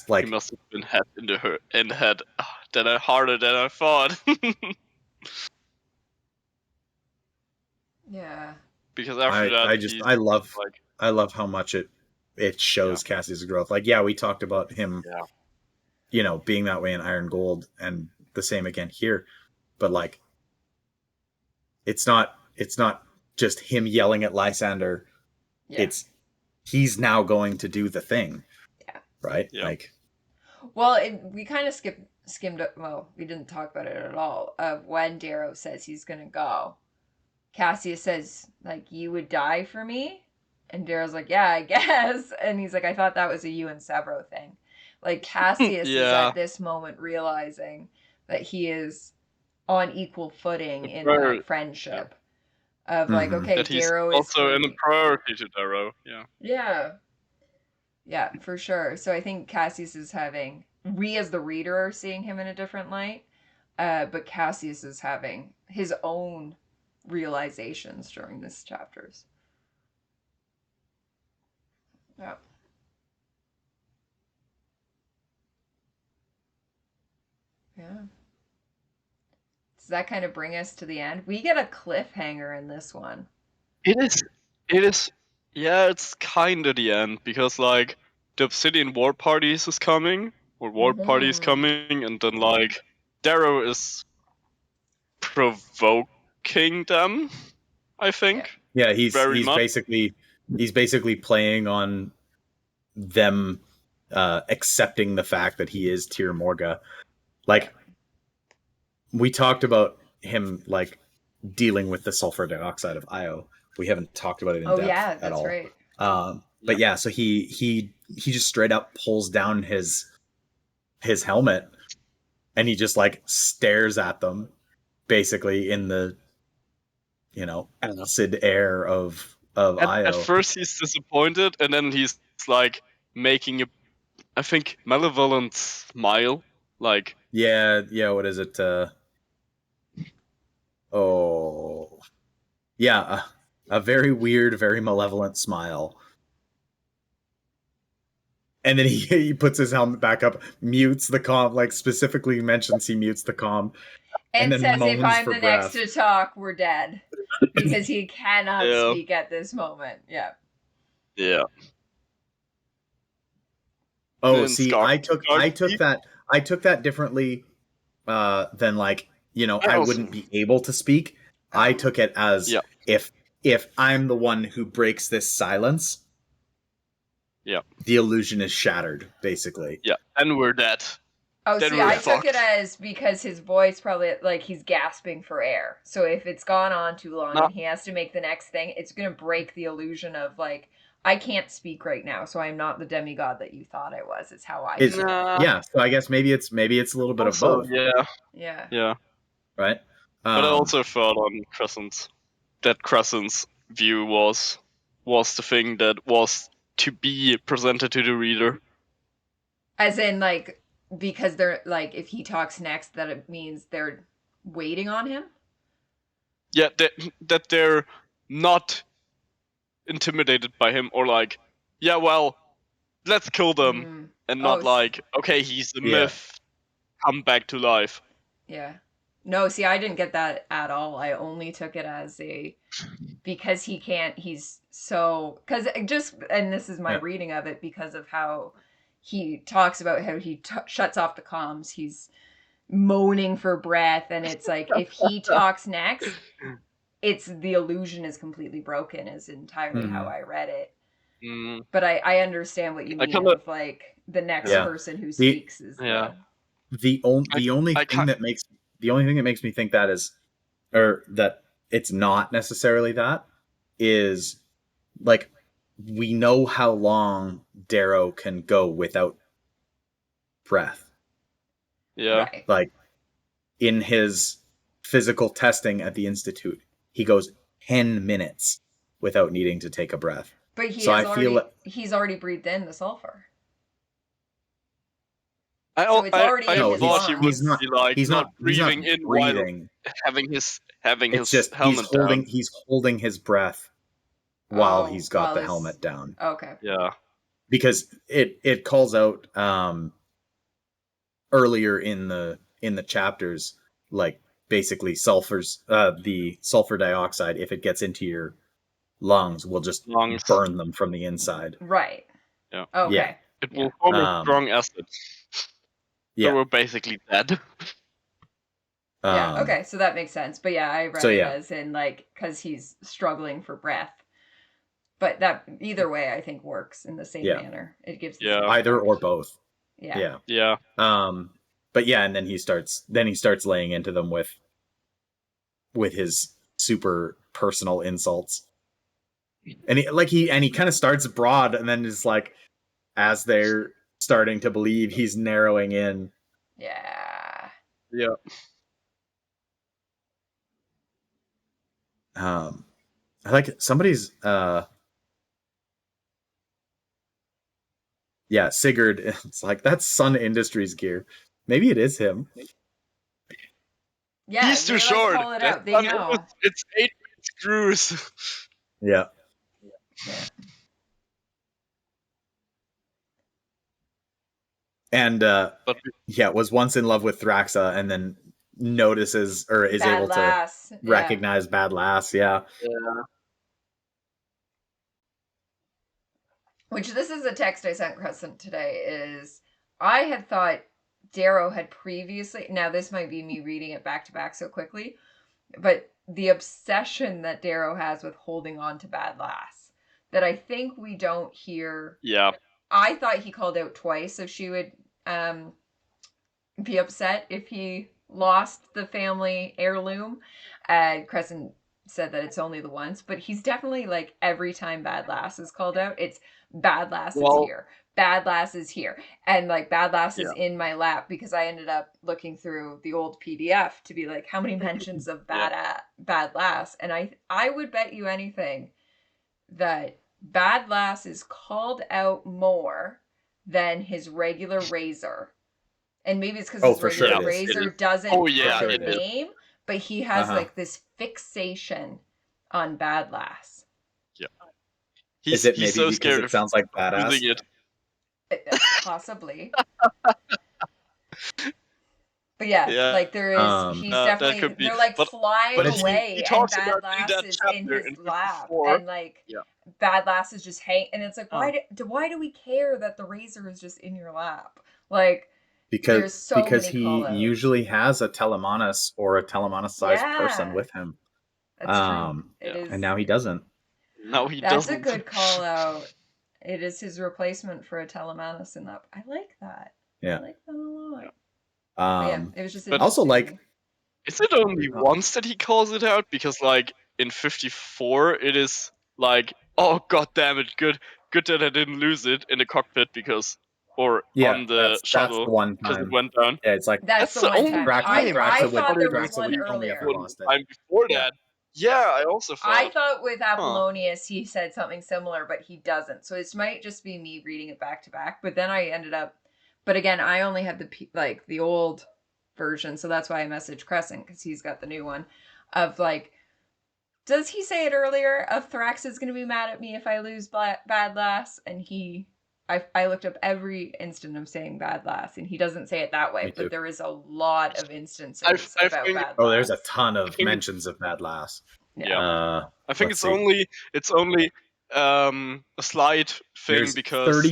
S2: like
S4: he must have been hit in the head harder than I thought.
S3: Yeah.
S4: Because after that,
S2: I love how much it shows Cassius' growth. Like, yeah, we talked about him, being that way in Iron Gold, and the same again here. But like, it's not just him yelling at Lysander.
S3: Yeah.
S2: He's now going to do the thing.
S3: Yeah.
S2: Right?
S4: Yeah.
S2: Like,
S3: well, we kind of skimmed. Well, we didn't talk about it at all. Of when Darrow says he's gonna go, Cassius says, like, you would die for me? And Darrow's like, yeah, I guess. And he's like, I thought that was a you and Severo thing. Like, Cassius is at this moment realizing that he is on equal footing in that friendship. Of like, okay,
S4: that
S3: Darrow is
S4: also in a priority to Darrow.
S3: Yeah, for sure. So I think Cassius is having, we as the reader are seeing him in a different light, but Cassius is having his own realizations during these chapters. Yeah. Yeah. Does that kind of bring us to the end? We get a cliffhanger in this one.
S4: It is. Yeah, it's kind of the end, because like the Obsidian War Parties is coming, or War Party is coming, and then like Darrow is provoking them, I think.
S2: Yeah, he's basically playing on them accepting the fact that he is Tir Morga. Like, we talked about him like dealing with the sulfur dioxide of Io. We haven't talked about it in depth at all.
S3: Right.
S2: But yeah, so he just straight up pulls down his helmet, and he just like stares at them, basically in the acid air of Io.
S4: At first he's disappointed, and then he's like making I think malevolent smile, like
S2: what is it? A very weird, very malevolent smile. And then he puts his helmet back up, mutes the comm, like specifically mentions he mutes the comm,
S3: and then says, if I'm the
S2: breath.
S3: next to talk, we're dead. Because he cannot speak at this moment. Yeah.
S2: Oh, see, I took that differently than like, I wouldn't be able to speak. I took it as if I'm the one who breaks this silence, the illusion is shattered, basically.
S4: Yeah, and we're dead.
S3: Oh, see, I took it as because his voice probably, like, he's gasping for air. So if it's gone on too long and he has to make the next thing, it's going to break the illusion of, like, I can't speak right now, so I'm not the demigod that you thought I was. It's how I feel.
S2: Yeah, so I guess maybe it's a little bit also, of both.
S3: Yeah.
S2: Right?
S4: But I also thought on Crescent's view was the thing that was to be presented to the reader.
S3: As in, like, because they're, like, if he talks next, that it means they're waiting on him?
S4: Yeah, that they're not intimidated by him, or like, yeah, well, let's kill them, and not like, okay, he's a myth, come back to life.
S3: Yeah. No, see, I didn't get that at all. I only took it as because he can't, he's so, because and this is my reading of it, because of how he talks about how he shuts off the comms, he's moaning for breath, and it's like, if he talks next, it's the illusion is completely broken, is entirely how I read it. But I understand what you mean of like the next person who speaks is
S2: the only thing that makes me think that is, or that it's not necessarily that, is like, we know how long Darrow can go without breath.
S4: Yeah.
S3: Right.
S2: Like, in his physical testing at the Institute, he goes 10 minutes without needing to take a breath.
S3: But he's already breathed in the sulfur. So it's already in his
S4: thought he
S3: lungs.
S4: would be like
S2: he's
S4: not breathing
S2: not
S4: in
S2: breathing.
S4: while having his
S2: It's just
S4: helmet down.
S2: he's holding his breath while he's got the helmet down.
S3: Okay.
S4: Yeah.
S2: Because it calls out earlier in the chapters, like basically the sulfur dioxide, if it gets into your lungs, will just burn them from the inside.
S3: Right.
S4: Yeah.
S3: Okay.
S2: Yeah.
S4: It will form a strong acid.
S2: Yeah.
S4: So we're basically dead.
S3: Yeah, okay, so that makes sense. But yeah, I read it as in like because he's struggling for breath. But that either way, I think works in the same manner. It gives
S2: either or both.
S3: Yeah.
S4: Yeah.
S2: But yeah, and then he starts laying into them with his super personal insults. And he kind of starts broad, and then is like, as they're starting to believe, he's narrowing in.
S3: Yeah.
S4: Yeah.
S2: I like somebody's Sigurd. It's like, that's Sun Industries gear. Maybe it is him.
S3: Yeah,
S4: he's too short.
S3: Call it out. They know.
S4: It's 8 screws.
S2: Yeah.
S3: Yeah.
S2: And was once in love with Thraxa, and then notices or is
S3: Bad
S2: able
S3: lass.
S2: to recognize Bad Lass. Yeah.
S3: Which this is a text I sent Crescent today. Is I had thought Darrow had previously. Now this might be me reading it back to back so quickly, but the obsession that Darrow has with holding on to Bad Lass that I think we don't hear.
S4: Yeah.
S3: I thought he called out twice if she would be upset if he lost the family heirloom. Crescent said that it's only the once, but he's definitely like every time Bad Lass is called out, it's Bad Lass is here. Bad Lass is here. And like Bad Lass is in my lap because I ended up looking through the old PDF to be like, how many mentions of Bad Lass? And I would bet you anything that Bad Lass is called out more than his regular razor. And maybe it's because his regular razor doesn't have a name, but he has like this fixation on Bad Lass.
S4: Yeah.
S2: Is it maybe so because scared it sounds like badass?
S3: Possibly. But yeah, like there is, he's definitely, they're like flying away, and Bad Lass is in his lap, and like Bad Lass is just hanging, and it's like, why do we care that the razor is just in your lap? Like,
S2: because he usually has a Telemanus or a Telemanus-sized person with him.
S3: That's true. It is,
S2: and now he doesn't.
S4: No, he doesn't.
S3: That's a good call out. It is his replacement for a Telemanus in that. I like that.
S2: Yeah.
S3: I like that a lot. It was just. But
S2: also, like,
S4: is it only once that he calls it out? Because like in 54, it is like, oh god damn it, good that I didn't lose it in the cockpit because. On the shuttle,
S2: that's the one
S4: because it went down.
S2: Yeah, it's like
S3: that's the only time. I thought there was one earlier.
S4: Time before that. Yeah, I also thought.
S3: I thought with Apollonius he said something similar, but he doesn't. So it might just be me reading it back to back. But then I ended up. But again, I only had the old version, so that's why I messaged Crescent because he's got the new one. Of like, does he say it earlier? Of Thrax is going to be mad at me if I lose Bad Lass, and he. I looked up every instant of saying Bad Lass, and he doesn't say it that way, but there is a lot of instances about Bad Lass.
S2: Oh, there's a ton of mentions of Bad Lass.
S4: Yeah. I think it's only a slight thing. There's because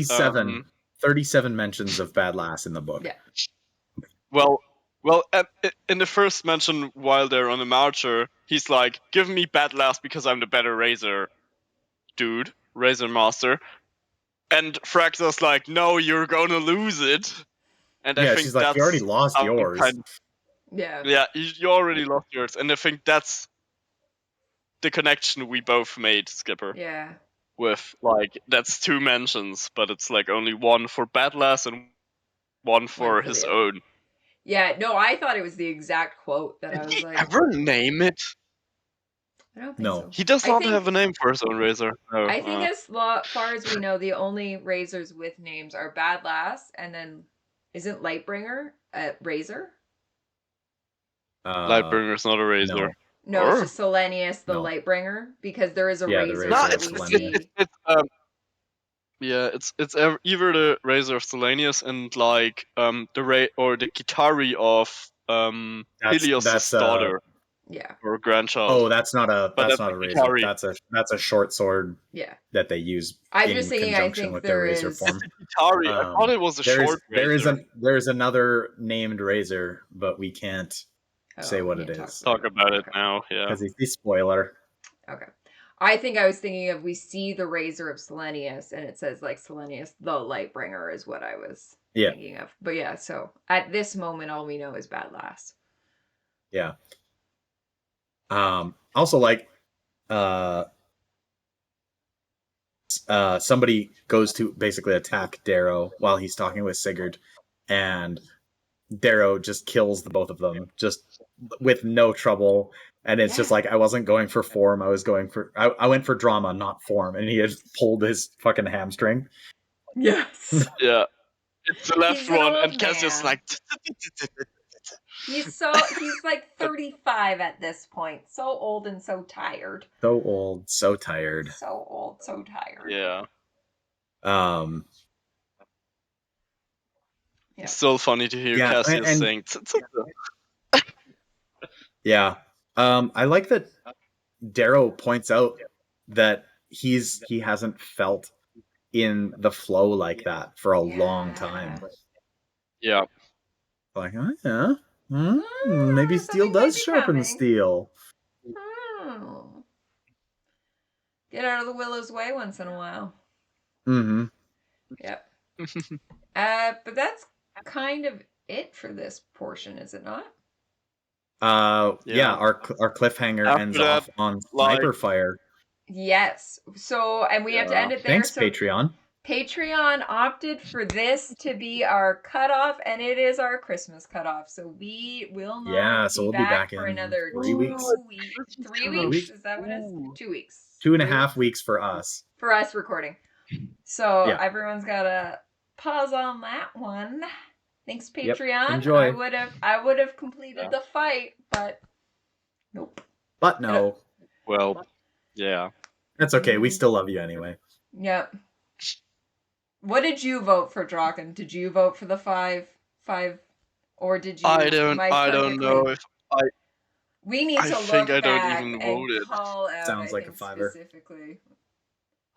S2: 37 mentions of Bad Lass in the book.
S3: Yeah.
S4: Well, in the first mention while they're on the marcher, he's like, "Give me Bad Lass because I'm the better razor, dude, razor master." And Thraxa's like, "No, you're gonna lose it." And I think
S2: she's like, "You already lost yours."
S3: Yeah,
S4: you already lost yours, and I think that's the connection we both made, Skipper.
S3: Yeah.
S4: With like that's 2 mentions, but it's like only one for Bad Lass and one for his own.
S3: Yeah, no, I thought it was the exact quote that I was like.
S4: Did he ever name it?
S3: I don't think so.
S4: He does not have a name for his own razor. No,
S3: I think as far as we know, the only razors with names are Bad Lass and then Isn't Lightbringer a razor?
S4: Lightbringer's not a razor.
S2: No.
S3: No, it's just Selenius the
S2: No.
S3: Lightbringer, because there is a
S2: Yeah, the
S3: razor
S2: razor
S3: that
S2: of
S3: we
S2: Selenius.
S3: see.
S4: It's either the razor of Selenius and like the Kitari of Helios' daughter
S3: Yeah.
S4: or grandchild.
S2: Oh, that's not a
S4: But that's
S2: razor.
S4: Kitari.
S2: That's a short sword.
S3: Yeah.
S2: That they use
S3: I'm
S2: in
S3: just thinking,
S2: conjunction
S3: I think
S2: with their
S3: there
S2: razor
S3: is
S2: form.
S4: Kitari. I thought it was a short razor.
S2: There is another named razor, but we can't say what it is.
S4: Talk about it now, yeah.
S2: Because it's the spoiler.
S3: Okay. I think I was thinking of, we see the razor of Selenius, and it says like Selenius the Lightbringer is what I was thinking of. But yeah, so at this moment, all we know is Bad Lass.
S2: Yeah. Also, like, somebody goes to basically attack Darrow while he's talking with Sigurd, and Darrow just kills the both of them just with no trouble. And it's just like, I wasn't going for form. I went for drama, not form. And he had pulled his fucking hamstring.
S3: Yes.
S4: Yeah. It's the left one, and Cassius like.
S3: He's like 35 at this point. So old and so tired.
S2: So old, so tired.
S3: So old, so tired.
S4: Yeah.
S3: Yeah.
S4: It's still funny to hear Cassius saying.
S2: Yeah. I like that Darrow points out that he hasn't felt in the flow like that for a long time.
S4: Yeah.
S2: Like, oh yeah. Maybe steel does sharpen steel.
S3: Get out of the Willow's way once in a while.
S2: Mm-hmm.
S3: Yep. But that's kind of it for this portion, is it not?
S2: Yeah, our cliffhanger ends off on sniper fire.
S3: Yes. So, and we have to end it there.
S2: Thanks, Patreon.
S3: Patreon opted for this to be our cutoff, and it is our Christmas cutoff. So we will not
S2: we'll be back
S3: for
S2: in
S3: another
S2: 3 weeks.
S3: 3 weeks? Is that what it is? 2 weeks.
S2: 2.5 weeks for us.
S3: For us recording. So everyone's got to pause on that one. Thanks, Patreon.
S2: Yep. Enjoy.
S3: I would have completed the fight, but nope.
S2: But no.
S4: Well, yeah.
S2: That's okay. We still love you anyway.
S3: Yep. What did you vote for, Drachen? Did you vote for the five, or did you?
S4: I don't know if I.
S3: We need to look back and call out.
S2: Sounds like a fiver.
S3: Specifically,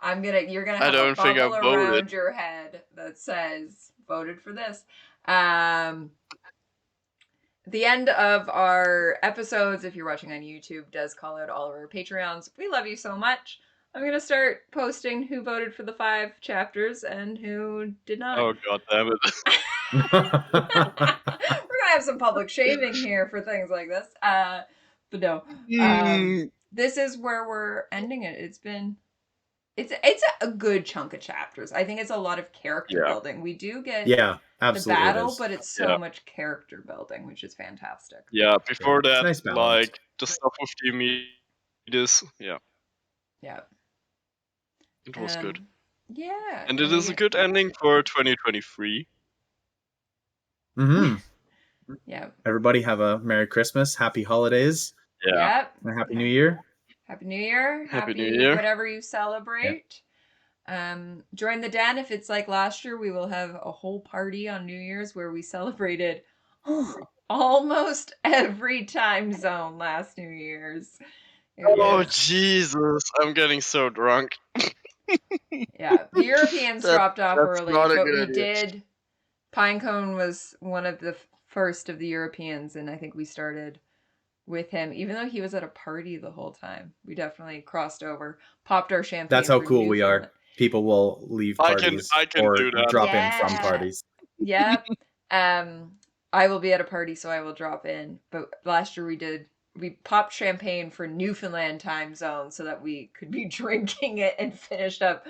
S3: you're gonna have a bubble around your head that says voted for this. The end of our episodes, if you're watching on YouTube, does call out all of our Patreons. We love you so much. I'm going to start posting who voted for the 5 chapters and who did not.
S4: Oh, God damn it.
S3: We're going to have some public shaming here for things like this. But no. This is where we're ending it. It's a good chunk of chapters. I think it's a lot of character building. We do get the battle, but it's so much character building, which is fantastic.
S4: Yeah, before that,
S2: nice
S4: like, the stuff with the immediates,
S3: Yeah.
S4: It was good.
S3: Yeah.
S4: And it is a good ending for 2023.
S2: Mm-hmm.
S3: Yeah.
S2: Everybody have a Merry Christmas, Happy Holidays.
S4: Yeah.
S3: Yep.
S2: And a Happy New Year.
S3: Happy New Year.
S4: Happy New Year.
S3: Whatever you celebrate. Join the den. If it's like last year, we will have a whole party on New Year's where we celebrated almost every time zone last New Year's.
S4: Oh, Jesus. I'm getting so drunk.
S3: Yeah, the Europeans dropped off early, but we did. Pinecone was one of the first of the Europeans, and I think we started with him, even though he was at a party the whole time. We definitely crossed over, popped our champagne.
S2: That's how cool we are. People will leave parties
S4: I can
S2: or
S4: do that.
S2: drop in from parties.
S3: Yep. I will be at a party, so I will drop in. But last year we popped champagne for Newfoundland time zone so that we could be drinking it and finished up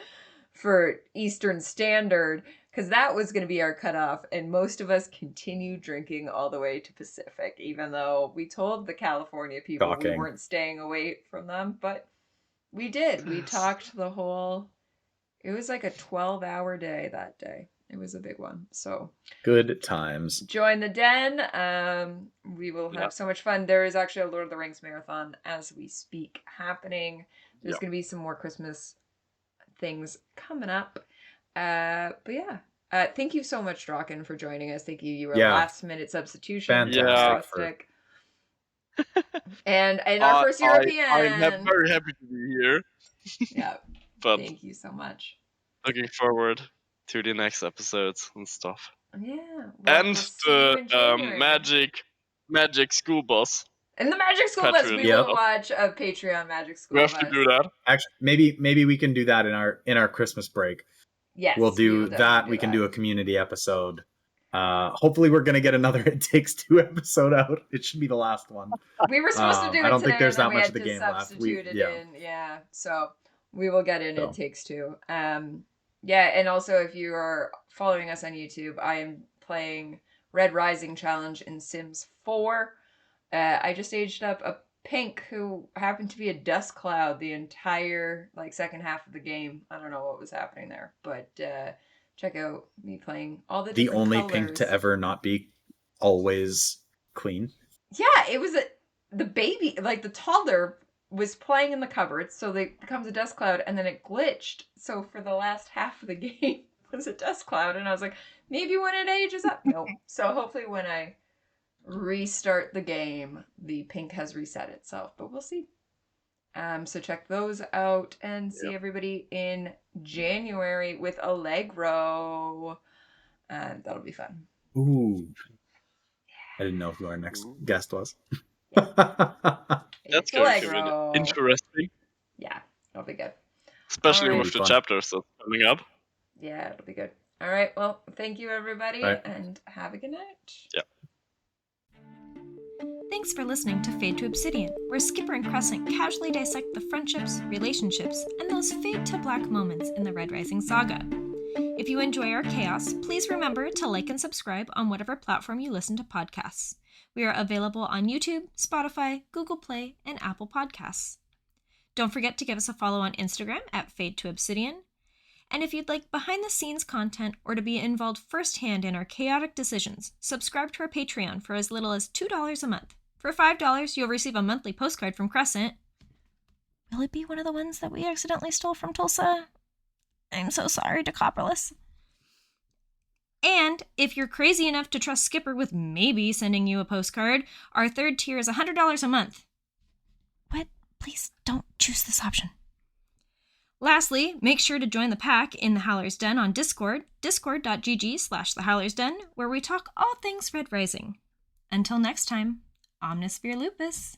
S3: for Eastern Standard, because that was going to be our cutoff. And most of us continued drinking all the way to Pacific, even though we told the California people we weren't staying away from them. But we did. We talked the whole... It was like a 12-hour day that day. It was a big one. So
S2: good times.
S3: Join the den. We will have so much fun. There is actually a Lord of the Rings marathon as we speak happening. There's going to be some more Christmas things coming up. But yeah. Thank you so much, Drachen, for joining us. Thank you. You were a last-minute substitution.
S2: Fantastic.
S3: And our first European.
S4: I'm very happy to be here.
S3: Yeah.
S4: But
S3: thank you so much.
S4: Looking forward to the next episodes and stuff.
S3: Yeah.
S4: And the magic school bus.
S3: And the Magic School Bus. We will watch a Patreon Magic School Bus.
S4: We have to do that.
S2: Actually, maybe we can do that in our Christmas break.
S3: Yes,
S2: we'll do that. We can do a community episode. Hopefully we're going to get another It Takes Two episode out. It should be the last one.
S3: We were supposed to do it
S2: I don't
S3: today,
S2: think there's that much of the
S3: game
S2: left.
S3: So we will get in It Takes Two. And also if you are following us on YouTube, I am playing Red Rising Challenge in Sims 4. I just aged up a pink who happened to be a dust cloud the entire second half of the game. I don't know what was happening there, but check out me playing all the
S2: only
S3: colors.
S2: Pink to ever not be always clean.
S3: Yeah, it was the baby, the toddler was playing in the cupboard, so it becomes a dust cloud, and then it glitched. So for the last half of the game was a dust cloud, and I was like, maybe when it ages up. Nope. So hopefully when I restart the game, the pink has reset itself, but we'll see. So check those out and see everybody in January with Allegro. That'll be fun.
S2: Ooh. I didn't know who our next guest was.
S4: That's going to be interesting.
S3: Yeah, it'll be good.
S4: Especially with the chapters that's coming up.
S3: Yeah, it'll be good. All right, well, thank you everybody, and have a good night.
S4: Yeah.
S5: Thanks for listening to Fade to Obsidian, where Skipper and Crescent casually dissect the friendships, relationships, and those fade to black moments in the Red Rising saga. If you enjoy our chaos, please remember to like and subscribe on whatever platform you listen to podcasts. We are available on YouTube, Spotify, Google Play, and Apple Podcasts. Don't forget to give us a follow on Instagram at Fade to Obsidian. And if you'd like behind-the-scenes content or to be involved firsthand in our chaotic decisions, subscribe to our Patreon for as little as $2 a month. For $5, you'll receive a monthly postcard from Crescent. Will it be one of the ones that we accidentally stole from Tulsa? I'm so sorry, Decopperless. And if you're crazy enough to trust Skipper with maybe sending you a postcard, our third tier is $100 a month. But please don't choose this option. Lastly, make sure to join the pack in the Howler's Den on Discord, discord.gg/thehowlersden, where we talk all things Red Rising. Until next time, Omnisphere Lupus.